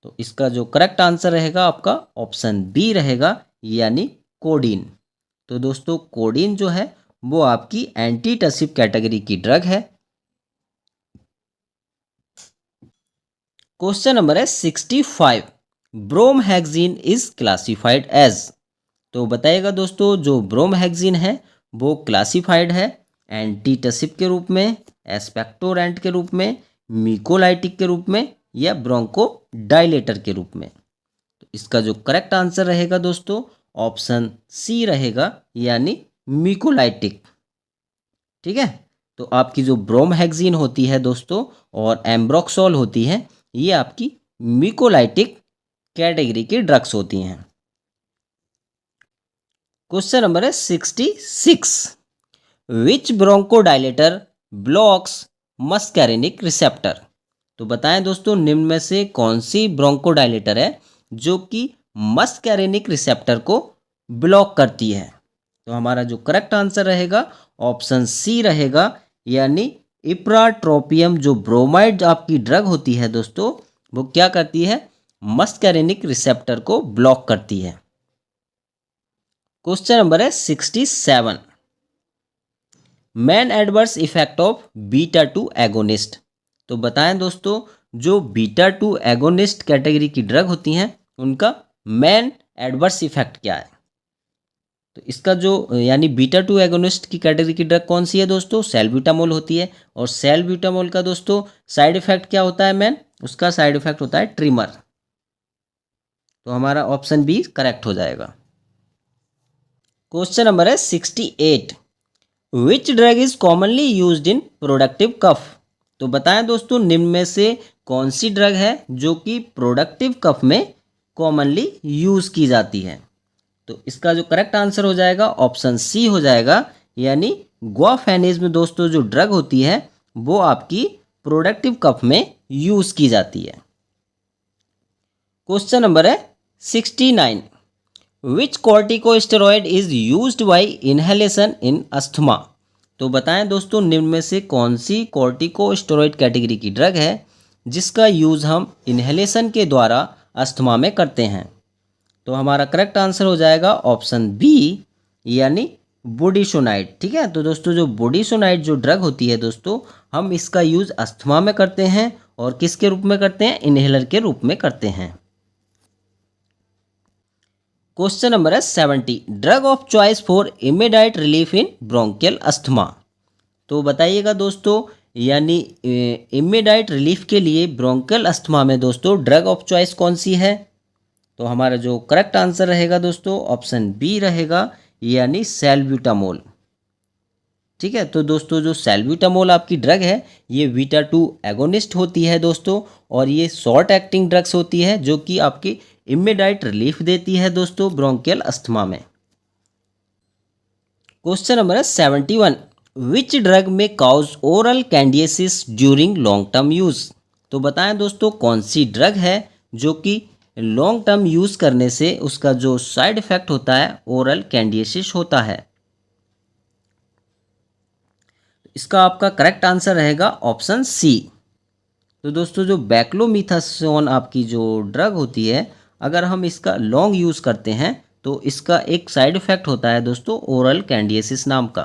तो इसका जो करेक्ट आंसर रहेगा आपका ऑप्शन बी रहेगा, यानी कोडीन। तो दोस्तों कोडीन जो है वो आपकी एंटीटसिव कैटेगरी की ड्रग है। क्वेश्चन नंबर है 65, ब्रोमहेक्सिन इज क्लासिफाइड एज। तो बताइएगा दोस्तों, जो ब्रोमहेक्सिन है वो क्लासिफाइड है एंटीटसिव के रूप में, एस्पेक्टोरेंट के रूप में, म्यूकोलाइटिक के रूप में या ब्रोंको डायलेटर के रूप में। तो इसका जो करेक्ट आंसर रहेगा दोस्तों ऑप्शन सी रहेगा, यानी म्यूकोलाइटिक। ठीक है, तो आपकी जो ब्रोमहेक्सिन होती है दोस्तों और एम्ब्रोक्सोल होती है ये आपकी म्यूकोलाइटिक कैटेगरी की ड्रग्स होती हैं। क्वेश्चन नंबर है 66, विच ब्रोंकोडायलेटर ब्लॉक्स मस्कैरिनिक रिसेप्टर। तो बताएं दोस्तों, निम्न में से कौन सी ब्रोंकोडायलेटर है जो कि मस्कैरिनिक रिसेप्टर को ब्लॉक करती है। तो हमारा जो करेक्ट आंसर रहेगा ऑप्शन सी रहेगा, यानी इप्राट्रोपियम। जो ब्रोमाइड आपकी ड्रग होती है दोस्तों वो क्या करती है, मस्कैरिनिक रिसेप्टर को ब्लॉक करती है। क्वेश्चन नंबर है 67, main adverse effect of beta 2 agonist. तो बताएं दोस्तों, जो बीटा 2 एगोनिस्ट कैटेगरी की ड्रग होती हैं उनका मेन एडवर्स इफेक्ट क्या है। तो इसका जो यानी बीटा 2 एगोनिस्ट की कैटेगरी की ड्रग कौन सी है दोस्तों, सैल्ब्यूटामोल होती है। और सैल्ब्यूटामोल का दोस्तों साइड इफेक्ट क्या होता है मेन, उसका साइड इफेक्ट होता है ट्रिमर। तो हमारा ऑप्शन बी करेक्ट हो जाएगा। क्वेश्चन नंबर है 68, which drug is commonly used in productive cough. तो बताएं दोस्तों, निम्न में से कौन सी ड्रग है जो कि प्रोडक्टिव कफ में कॉमनली यूज़ की जाती है। तो इसका जो करेक्ट आंसर हो जाएगा ऑप्शन सी हो जाएगा, यानी ग्वाफेनिज्म दोस्तों जो ड्रग होती है वो आपकी प्रोडक्टिव कफ में यूज़ की जाती है। क्वेश्चन नंबर है 69, which corticosteroid is used by inhalation in asthma. तो बताएं दोस्तों, निम्न में से कौन सी कॉर्टिकोस्टेरॉइड कैटेगरी की ड्रग है जिसका यूज़ हम इनहेलेशन के द्वारा अस्थमा में करते हैं। तो हमारा करेक्ट आंसर हो जाएगा ऑप्शन बी, यानी बुडिसोनाइड। ठीक है, तो दोस्तों जो बुडिसोनाइड जो ड्रग होती है दोस्तों हम इसका यूज़ अस्थमा में करते हैं और किसके रूप में करते हैं, इनहेलर के रूप में करते हैं। क्वेश्चन नंबर है 70, drug of choice for immediate relief in bronchial asthma. तो बताइएगा दोस्तों, यानी इमीडिएट रिलीफ के लिए ब्रोंकियल अस्थमा में दोस्तों ड्रग ऑफ चॉइस कौन सी है। तो हमारा जो करेक्ट आंसर रहेगा दोस्तों ऑप्शन बी रहेगा, यानी सैल्ब्यूटामोल। ठीक है, तो दोस्तों जो सैल्ब्यूटामोल आपकी ड्रग है ये बीटा 2 एगोनिस्ट होती है दोस्तों, और ये शॉर्ट एक्टिंग ड्रग्स होती है जो कि आपकी इमीडिएट रिलीफ देती है दोस्तों ब्रोंकियल अस्थमा में। क्वेश्चन नंबर है 71, which drug may cause oral candidiasis during long term use. तो बताएं दोस्तों कौन सी ड्रग है जो कि लॉन्ग टर्म यूज करने से उसका जो साइड इफेक्ट होता है ओरल कैंडियसिस होता है। इसका आपका करेक्ट आंसर रहेगा ऑप्शन सी। तो दोस्तों जो बैक्लोमीथासोन आपकी जो ड्रग होती है, अगर हम इसका लॉन्ग यूज़ करते हैं तो इसका एक साइड इफेक्ट होता है दोस्तों ओरल कैंडियसिस नाम का।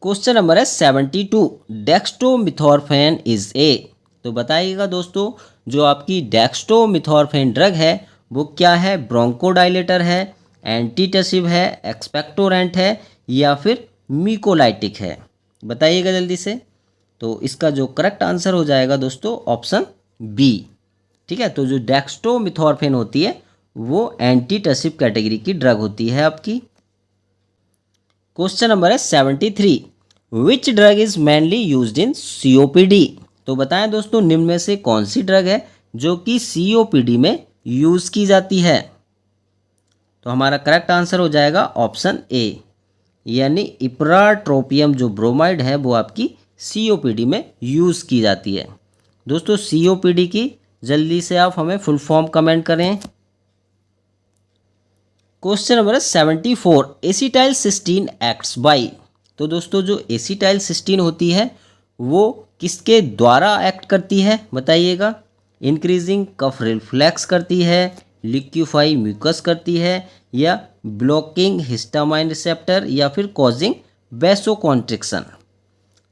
क्वेश्चन नंबर है 72, डेक्स्ट्रोमिथॉर्फेन इज ए। तो बताइएगा दोस्तों जो आपकी डेक्स्ट्रोमिथॉर्फेन ड्रग है वो क्या है, ब्रोंकोडाइलेटर है, एंटीटसिव है, एक्सपेक्टोरेंट है, या फिर म्यूकोलाइटिक है। बताइएगा जल्दी से। तो इसका जो करेक्ट आंसर हो जाएगा दोस्तों ऑप्शन बी। ठीक है, तो जो डेक्स्ट्रोमिथॉर्फेन होती है वो एंटीटसिव कैटेगरी की ड्रग होती है आपकी। क्वेश्चन नंबर है 73, विच drug is mainly used in COPD. तो बताएं दोस्तों निम्न में से कौन सी ड्रग है जो कि सीओपीडी में यूज की जाती है। तो हमारा करेक्ट आंसर हो जाएगा ऑप्शन ए, यानी इप्राट्रोपियम जो ब्रोमाइड है वो आपकी सीओपीडी में यूज़ की जाती है। दोस्तों सीओपीडी की जल्दी से आप हमें फुल फॉर्म कमेंट करें। Question number 74, acetyl cysteine acts by. तो दोस्तों जो एसिटाइल सिस्टीन होती है वो किसके द्वारा एक्ट करती है बताइएगा। इंक्रीजिंग कफ रिफ्लेक्स करती है, लिक्विफाई म्यूकस करती है, या ब्लॉकिंग हिस्टामाइन रिसेप्टर, या फिर कॉजिंग वैसोकॉन्ट्रिक्शन।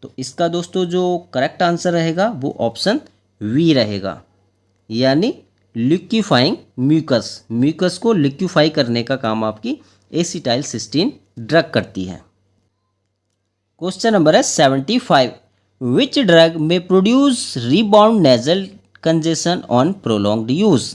तो इसका दोस्तों जो करेक्ट आंसर रहेगा वो ऑप्शन वी रहेगा, यानी लिक्विफाइंग म्यूकस। म्यूकस को लिक्विफाई करने का काम आपकी एसिटाइल सिस्टीन ड्रग करती है। क्वेश्चन नंबर है 75, विच ड्रग में produce rebound nasal congestion on prolonged use.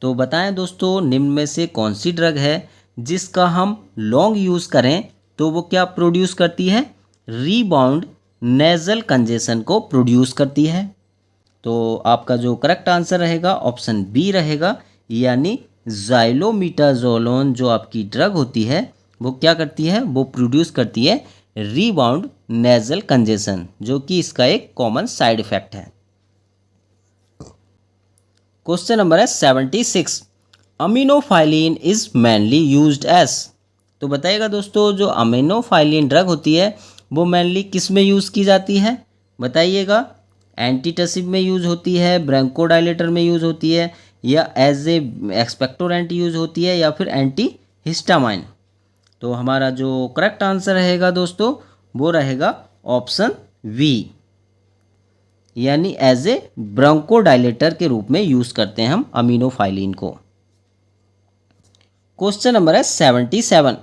तो बताएं दोस्तों निम्न में से कौन सी ड्रग है जिसका हम लॉन्ग यूज़ करें तो वो क्या प्रोड्यूस करती है, रीबाउंड नेजल कंजेशन को प्रोड्यूस करती है। तो आपका जो करेक्ट आंसर रहेगा ऑप्शन बी रहेगा, यानी ज़ाइलोमीटाज़ोलोन जो आपकी ड्रग होती है वो क्या करती है, वो प्रोड्यूस करती है रीबाउंड नेजल कंजेशन, जो कि इसका एक कॉमन साइड इफेक्ट है। क्वेश्चन नंबर है 76, अमीनोफाइलिन इज मेनली यूज्ड एज। तो बताइएगा दोस्तों जो अमीनोफाइलिन ड्रग होती है वो मेनली किस में यूज़ की जाती है बताइएगा। एंटीटसिव में यूज़ होती है, ब्रोंकोडाइलेटर में यूज़ होती है, या एज ए एक्सपेक्टोरेंट यूज़ होती है, या फिर एंटी हिस्टामाइन। तो हमारा जो करेक्ट आंसर रहेगा दोस्तों वो रहेगा ऑप्शन वी, यानी एज ए ब्रोंकोडाइलेटर के रूप में यूज़ करते हैं हम अमीनोफाइलिन को। क्वेश्चन नंबर है 77,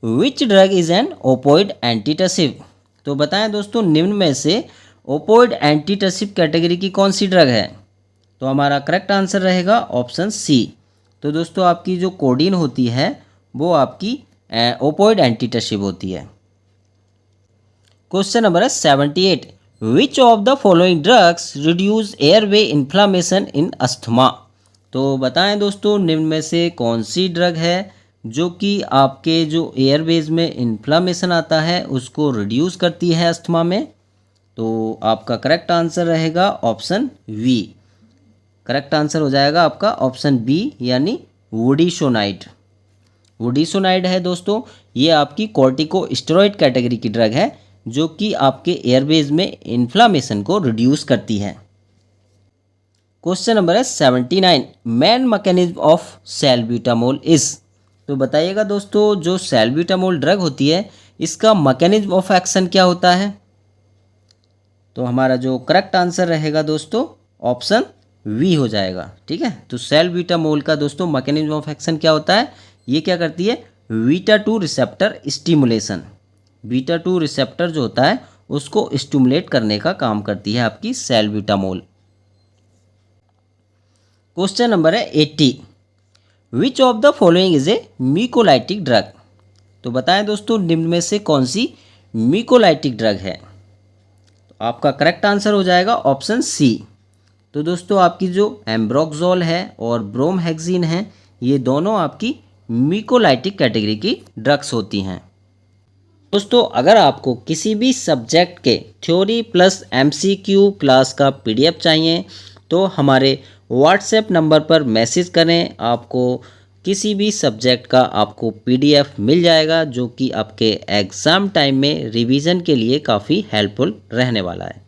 विच drug is an opioid antitussive. तो बताएं दोस्तों निम्न में से ओपोइड एंटीटसिव कैटेगरी की कौन सी ड्रग है। तो हमारा करेक्ट आंसर रहेगा ऑप्शन सी। तो दोस्तों आपकी जो कोडीन होती है वो आपकी ओपोइड एंटीटसिव होती है। क्वेश्चन नंबर है 78, विच of the following drugs reduce airway inflammation in asthma. तो बताएं दोस्तों निम्न में से कौन सी ड्रग है जो कि आपके जो एयरवेज में इन्फ्लामेशन आता है उसको रिड्यूस करती है अस्थमा में। तो आपका करेक्ट आंसर रहेगा ऑप्शन वी। करेक्ट आंसर हो जाएगा आपका ऑप्शन बी, यानी वुडिसोनाइड। वुडिसोनाइड है दोस्तों, ये आपकी कॉर्टिकोस्टेरॉइड कैटेगरी की ड्रग है जो कि आपके एयरवेज में इन्फ्लामेशन को रिड्यूस करती है। क्वेश्चन नंबर है 79, मेन मैकेनिज्म ऑफ सैल्ब्यूटामोल इज। तो बताइएगा दोस्तों जो सैल्ब्यूटामोल ड्रग होती है इसका मैकेनिज्म ऑफ एक्शन क्या होता है। तो हमारा जो करेक्ट आंसर रहेगा दोस्तों ऑप्शन वी हो जाएगा। ठीक है, तो सैल्ब्यूटामोल का दोस्तों मैकेनिज्म ऑफ एक्शन क्या होता है, ये क्या करती है beta 2 receptor stimulation. Beta 2 receptor जो होता है उसको स्टिमुलेट करने का काम करती है आपकी सैल्ब्यूटामोल। क्वेश्चन नंबर है 80। विच of the following is A mucolytic drug. तो बताएं दोस्तों निम्न में से कौन सी म्यूकोलाइटिक ड्रग है। तो आपका करेक्ट आंसर हो जाएगा ऑप्शन सी। तो दोस्तों आपकी जो एम्ब्रोक्सोल है और ब्रोमहेक्सिन है, ये दोनों आपकी म्यूकोलाइटिक कैटेगरी की ड्रग्स होती हैं। दोस्तों अगर आपको किसी भी सब्जेक्ट के थ्योरी प्लस एमसीक्यू क्लास का पीडीएफ चाहिए तो हमारे व्हाट्सएप नंबर पर मैसेज करें। आपको किसी भी सब्जेक्ट का आपको पीडीएफ मिल जाएगा जो कि आपके एग्ज़ाम टाइम में रिवीजन के लिए काफ़ी हेल्पफुल रहने वाला है।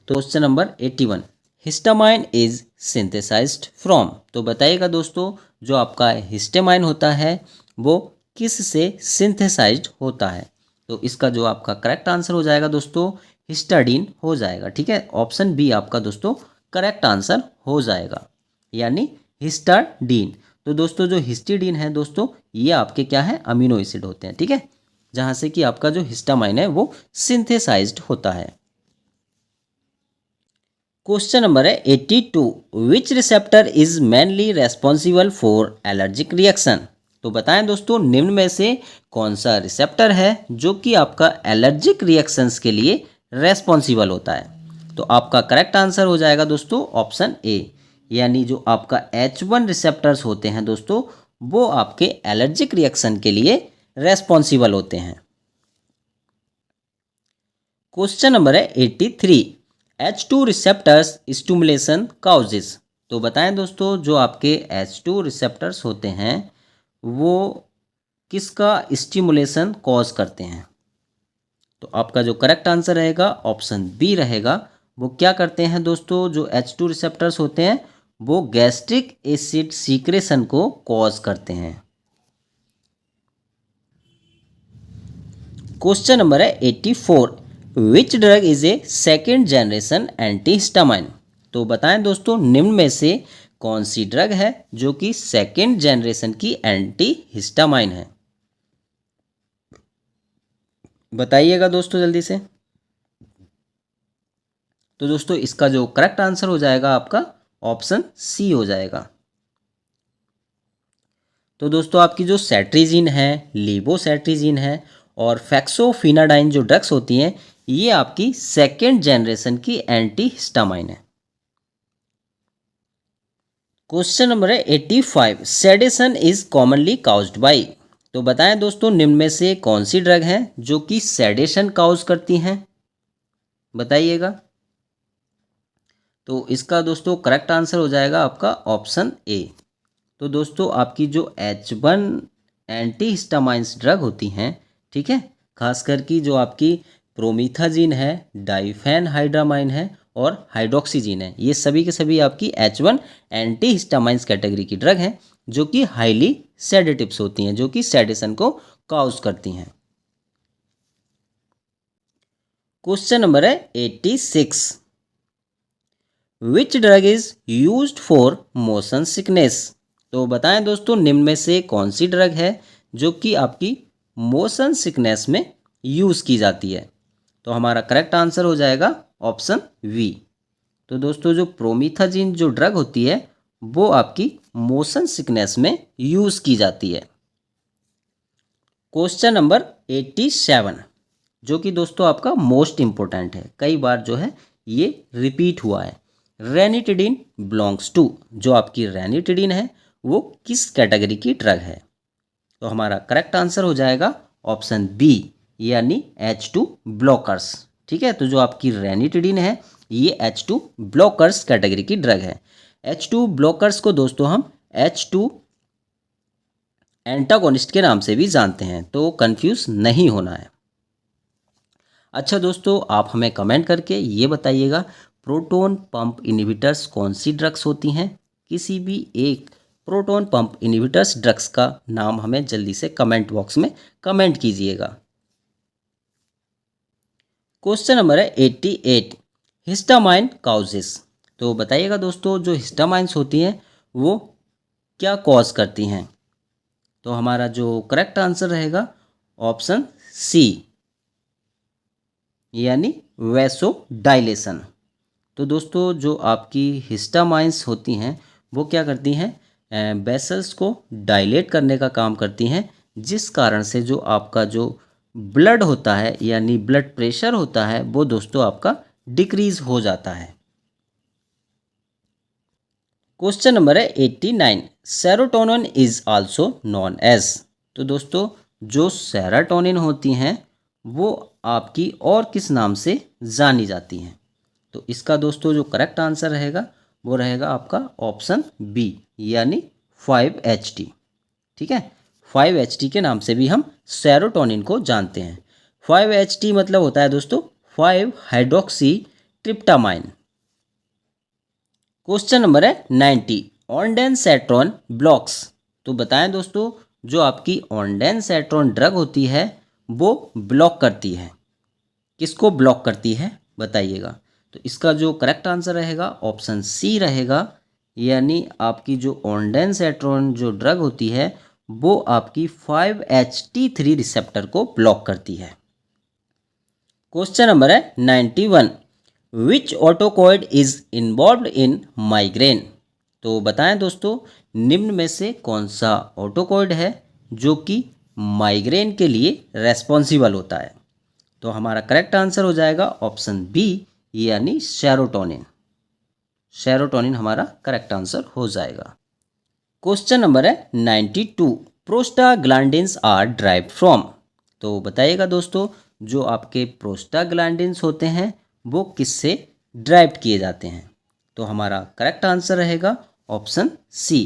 तो question number 81, histamine is synthesized from. तो बताइएगा दोस्तों जो आपका हिस्टामाइन होता है वो किस से सिंथेसाइज्ड होता है। तो इसका जो आपका करेक्ट आंसर हो जाएगा दोस्तों हिस्टाडीन हो जाएगा। ठीक है, ऑप्शन बी आपका दोस्तों करेक्ट आंसर हो जाएगा, यानी हिस्टाडीन। तो दोस्तों जो हिस्टाडीन है दोस्तों ये आपके क्या है अमीनो एसिड होते हैं। ठीक है, जहां से कि आपका जो हिस्टामाइन है वो सिंथेसाइज्ड होता है। क्वेश्चन नंबर है 82, which receptor is mainly responsible for allergic reaction. तो बताएं दोस्तों निम्न में से कौन सा रिसेप्टर है जो कि आपका एलर्जिक रिएक्शंस के लिए रेस्पॉन्सिबल होता है। तो आपका करेक्ट आंसर हो जाएगा दोस्तों ऑप्शन ए, यानी जो आपका H1 रिसेप्टर्स होते हैं दोस्तों वो आपके एलर्जिक रिएक्शन के लिए रेस्पॉन्सिबल होते हैं। क्वेश्चन नंबर है 83, H2 रिसेप्टर्स स्टिमुलेशन काउजेस। तो बताएं दोस्तों जो आपके H2 रिसेप्टर्स होते हैं वो किसका स्टिमुलेशन कॉज करते हैं। तो आपका जो करेक्ट आंसर रहेगा ऑप्शन बी रहेगा। वो क्या करते हैं दोस्तों जो H2 रिसेप्टर्स होते हैं वो गैस्ट्रिक एसिड सीक्रेशन को कॉज करते हैं। क्वेश्चन नंबर है 84, विच drug is a second generation antihistamine. तो बताएं दोस्तों निम्न में से कौन सी ड्रग है जो कि सेकेंड जनरेशन की एंटीहिस्टामाइन है। बताइएगा दोस्तों जल्दी से। तो दोस्तों इसका जो करेक्ट आंसर हो जाएगा आपका ऑप्शन सी हो जाएगा। तो दोस्तों आपकी जो सेट्रिजिन है, लीवोसेट्रिजिन है और फैक्सोफिनाडाइन जो ड्रग्स होती हैं ये आपकी सेकेंड जनरेशन की एंटीहिस्टामाइन है। क्वेश्चन नंबर है 85, sedation is commonly caused by. तो बताएं दोस्तों निम्न में से कौन सी ड्रग है जो कि सेडेशन काउज करती हैं। बताइएगा। तो इसका दोस्तों करेक्ट आंसर हो जाएगा आपका ऑप्शन ए। तो दोस्तों आपकी जो H1 एंटीहिस्टामाइंस ड्रग होती हैं, ठीक है, खासकर की जो आपकी प्रोमिथाजिन है, डाइफेनहाइड्रामाइन है और हाइड्रोक्सीजिन है, ये सभी के सभी आपकी H1 एंटीहिस्टामाइंस कैटेगरी की ड्रग हैं जो कि हाईली सेडेटिव्स होती हैं, जो कि सेडेशन को काउज करती हैं। क्वेश्चन नंबर है 86, विच drug is used for motion sickness. तो बताएं दोस्तों निम्न में से कौन सी ड्रग है जो कि आपकी मोशन सिकनेस में यूज़ की जाती है। तो हमारा करेक्ट आंसर हो जाएगा ऑप्शन वी। तो दोस्तों जो प्रोमिथाजिन जो ड्रग होती है वो आपकी मोशन सिकनेस में यूज़ की जाती है। क्वेश्चन नंबर 87, जो कि दोस्तों आपका मोस्ट इम्पोर्टेंट है, कई बार जो है ये रिपीट हुआ है। रेनिटिडिन बिलोंग्स टू, जो आपकी रेनिटिडिन है वो किस कैटेगरी की ड्रग है। तो हमारा करेक्ट आंसर हो जाएगा ऑप्शन बी, यानी H2 ब्लॉकर्स। ठीक है, तो जो आपकी रेनिटिडिन है ये H2 ब्लॉकर्स कैटेगरी की ड्रग है। H2 ब्लॉकर्स को दोस्तों हम H2 एंटागोनिस्ट के नाम से भी जानते हैं, तो कंफ्यूज नहीं होना है। अच्छा दोस्तों आप हमें कमेंट करके ये बताइएगा प्रोटॉन पंप इनहिबिटर्स कौन सी ड्रग्स होती हैं। किसी भी एक प्रोटॉन पंप इनहिबिटर्स ड्रग्स का नाम हमें जल्दी से कमेंट बॉक्स में कमेंट कीजिएगा। क्वेश्चन नंबर है 88, हिस्टामाइन काउजेस। तो बताइएगा दोस्तों जो हिस्टामाइंस होती हैं वो क्या कॉज करती हैं। तो हमारा जो करेक्ट आंसर रहेगा ऑप्शन सी, यानी वैसोडाइलेशन। तो दोस्तों जो आपकी हिस्टामाइंस होती हैं वो क्या करती हैं, वेसल्स को डायलेट करने का काम करती हैं, जिस कारण से जो आपका जो ब्लड होता है यानी ब्लड प्रेशर होता है वो दोस्तों आपका डिक्रीज हो जाता है। क्वेश्चन नंबर है 89, serotonin is also known as. तो दोस्तों जो सेरोटोनिन होती हैं वो आपकी और किस नाम से जानी जाती हैं? तो इसका दोस्तों जो करेक्ट आंसर रहेगा वो रहेगा आपका ऑप्शन बी यानी 5-HT। ठीक है, 5-HT के नाम से भी हम सेरोटोनिन को जानते हैं। 5-HT मतलब होता है दोस्तों 5 हाइड्रोक्सी ट्रिप्टामाइन। क्वेश्चन नंबर है 90, ऑनडेनसेट्रॉन ब्लॉक्स। तो बताएं दोस्तों जो आपकी ऑनडेनसेट्रॉन ड्रग होती है वो ब्लॉक करती है, किसको ब्लॉक करती है बताइएगा? तो इसका जो करेक्ट आंसर रहेगा ऑप्शन सी रहेगा, यानी आपकी जो ऑनडेनसेट्रॉन जो ड्रग होती है वो आपकी 5-HT3 रिसेप्टर को ब्लॉक करती है। क्वेश्चन नंबर है 91, विच ऑटोकॉइड इज इन्वॉल्व्ड इन माइग्रेन। तो बताएं दोस्तों निम्न में से कौन सा ऑटोकॉइड है जो कि माइग्रेन के लिए रेस्पॉन्सिबल होता है? तो हमारा करेक्ट आंसर हो जाएगा ऑप्शन बी यानी सेरोटोनिन। सेरोटोनिन हमारा करेक्ट आंसर हो जाएगा। क्वेश्चन नंबर है 92, प्रोस्टाग्लैंडिन्स आर ड्राइव्ड फ्रॉम। तो बताइएगा दोस्तों जो आपके प्रोस्टाग्लैंडिन्स होते हैं वो किससे ड्राइव किए जाते हैं? तो हमारा करेक्ट आंसर रहेगा ऑप्शन सी।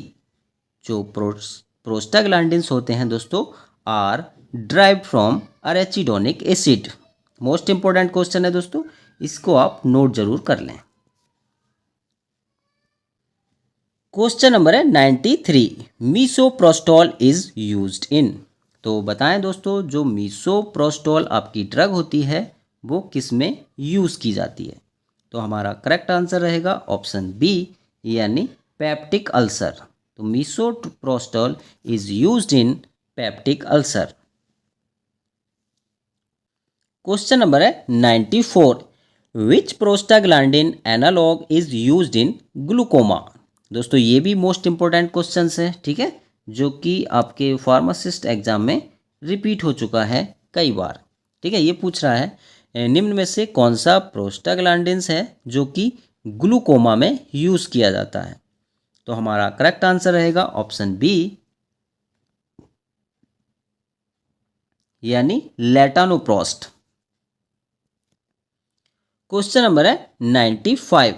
जो प्रोस्टाग्लैंडिन्स होते हैं दोस्तों are derived from arachidonic acid. Most important question है दोस्तों, इसको आप नोट जरूर कर लें। क्वेश्चन नंबर है 93, मीसोप्रोस्टॉल इज यूज्ड इन। तो बताएं दोस्तों जो मीसोप्रोस्टॉल आपकी ड्रग होती है वो किस में यूज़ की जाती है? तो हमारा करेक्ट आंसर रहेगा ऑप्शन बी यानी पेप्टिक अल्सर। तो misoprostol is used in peptic ulcer. Question number है 94, which prostaglandin analogue is used in glaucoma. दोस्तों ये भी मोस्ट इंपॉर्टेंट क्वेश्चन है, ठीक है, जो कि आपके फार्मासिस्ट एग्जाम में रिपीट हो चुका है कई बार। ठीक है, ये पूछ रहा है निम्न में से कौन सा प्रोस्टाग्लैंडिन्स है जो कि ग्लूकोमा में यूज़ किया जाता है? तो हमारा करेक्ट आंसर रहेगा ऑप्शन बी यानी लेटानोप्रोस्ट। क्वेश्चन नंबर है 95,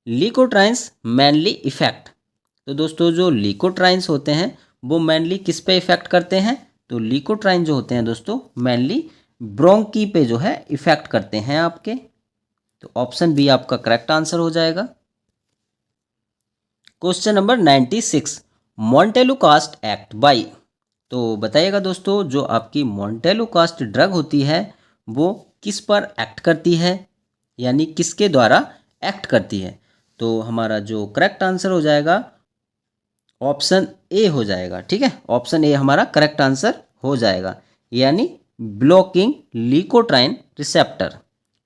लिकोट्राइन्स मेनली इफेक्ट। तो दोस्तों जो लिकोट्राइन्स होते हैं वो मेनली किस पे इफेक्ट करते हैं? तो लिकोट्राइन जो होते हैं दोस्तों मेनली ब्रोंकी पे जो है इफेक्ट करते हैं आपके। तो ऑप्शन बी आपका करेक्ट आंसर हो जाएगा। Question number 96, montelukast act by. तो बताइएगा दोस्तों जो आपकी मोंटेलुकास्ट ड्रग होती है वो किस पर एक्ट करती है, यानी किसके द्वारा एक्ट करती है? तो हमारा जो करेक्ट आंसर हो जाएगा ऑप्शन ए हो जाएगा। ठीक है, ऑप्शन ए हमारा करेक्ट आंसर हो जाएगा, यानी ब्लॉकिंग लिकोट्राइन रिसेप्टर।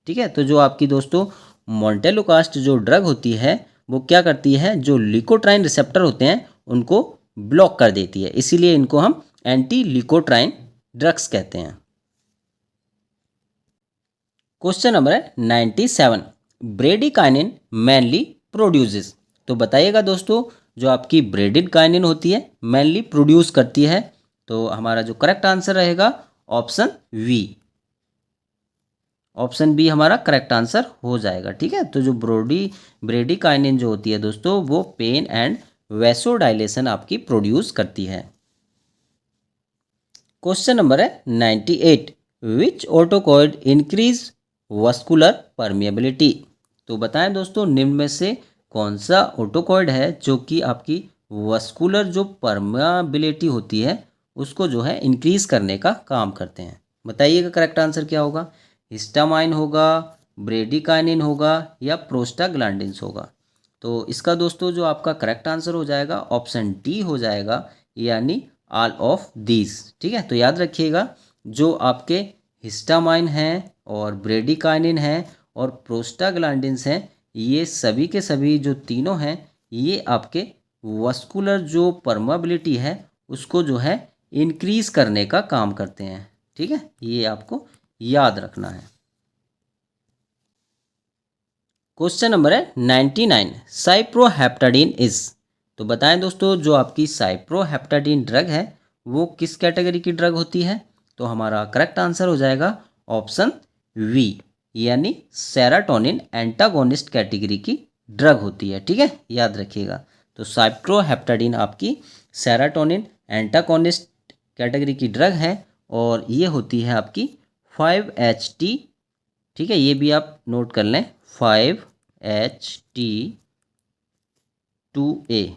ठीक है, तो जो आपकी दोस्तों मोंटेलुकास्ट जो ड्रग होती है वो क्या करती है, जो लिकोट्राइन रिसेप्टर होते हैं उनको ब्लॉक कर देती है, इसीलिए इनको हम एंटी लिकोट्राइन ड्रग्स कहते हैं। क्वेश्चन नंबर है 97, ब्रेडिकाइनिन मेनली प्रोड्यूसेस। तो बताइएगा दोस्तों जो आपकी ब्रेडिकाइनिन होती है मेनली प्रोड्यूस करती है। तो हमारा जो करेक्ट आंसर रहेगा ऑप्शन वी, ऑप्शन बी हमारा करेक्ट आंसर हो जाएगा। ठीक है, तो जो ब्रेडिकाइनिन जो होती है दोस्तों वो पेन एंड वैसोडाइलेशन आपकी प्रोड्यूस करती है। क्वेश्चन नंबर है 98, विच ऑटोकॉइड इंक्रीज वस्कुलर परमिएबिलिटी। तो बताएं दोस्तों निम्न में से कौन सा ऑटोकॉइड है जो कि आपकी वस्कुलर जो परमिएबिलिटी होती है उसको जो है इंक्रीज करने का काम करते हैं? बताइएगा करेक्ट आंसर क्या होगा? हिस्टामाइन होगा, ब्रेडिकाइनिन होगा या प्रोस्टाग्लैंडिन्स होगा? तो इसका दोस्तों जो आपका करेक्ट आंसर हो जाएगा ऑप्शन डी हो जाएगा, यानी ऑल ऑफ दीज। ठीक है, तो याद रखिएगा जो आपके हिस्टामाइन हैं और ब्रेडिकाइनिन हैं और प्रोस्टाग्लैंडिन्स हैं, ये सभी के सभी जो तीनों हैं ये आपके वस्कुलर जो परमेबिलिटी है उसको जो है इंक्रीज करने का काम करते हैं। ठीक है, ये आपको याद रखना है। क्वेश्चन नंबर है 99, साइप्रोहेप्टाडीन इज। तो बताएं दोस्तों, जो आपकी साइप्रोहेप्टाडीन ड्रग है वो किस कैटेगरी की ड्रग होती है? तो हमारा करेक्ट आंसर हो जाएगा ऑप्शन वी, यानी सेरोटोनिन एंटागोनिस्ट कैटेगरी की ड्रग होती है। ठीक है, याद रखिएगा। तो साइप्रोहेप्टाडीन आपकी सेरोटोनिन एंटागोनिस्ट कैटेगरी की ड्रग है और ये होती है आपकी 5-HT। ठीक है, ये भी आप नोट कर लें, 5-HT2A।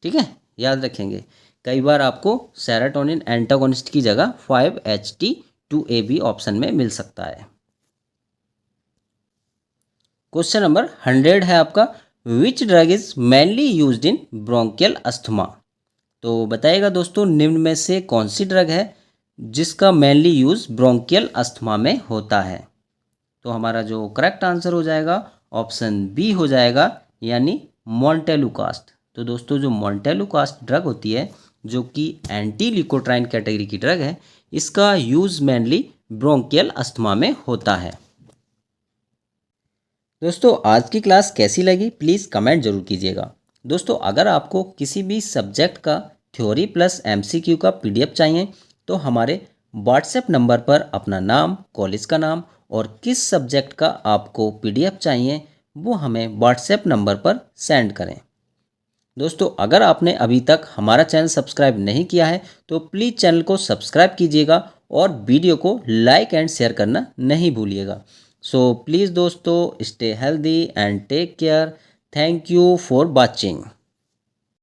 ठीक है, याद रखेंगे। कई बार आपको सेरोटोनिन एंटागोनिस्ट की जगह 5-HT2A भी ऑप्शन में मिल सकता है। क्वेश्चन नंबर 100 है आपका, विच drug is mainly used in bronchial asthma. तो बताइएगा दोस्तों, निम्न में से कौन सी ड्रग है जिसका मेनली यूज ब्रोंकियल अस्थमा में होता है? तो हमारा जो करेक्ट आंसर हो जाएगा ऑप्शन बी हो जाएगा, यानी मोंटेलुकास्ट। तो दोस्तों, जो मोंटेलुकास्ट ड्रग होती है जो कि एंटी ल्यूकोट्राइन कैटेगरी की ड्रग है, इसका यूज मेनली ब्रोंकियल अस्थमा में होता है। दोस्तों, आज की क्लास कैसी लगी प्लीज़ कमेंट जरूर कीजिएगा। दोस्तों, अगर आपको किसी भी सब्जेक्ट का थ्योरी प्लस MCQ का PDF चाहिए तो हमारे व्हाट्सएप नंबर पर अपना नाम, कॉलेज का नाम और किस सब्जेक्ट का आपको PDF चाहिए वो हमें व्हाट्सएप नंबर पर सेंड करें। दोस्तों, अगर आपने अभी तक हमारा चैनल सब्सक्राइब नहीं किया है तो प्लीज़ चैनल को सब्सक्राइब कीजिएगा और वीडियो को लाइक एंड शेयर करना नहीं भूलिएगा। सो प्लीज़ दोस्तों, stay healthy and take care. Thank you for watching.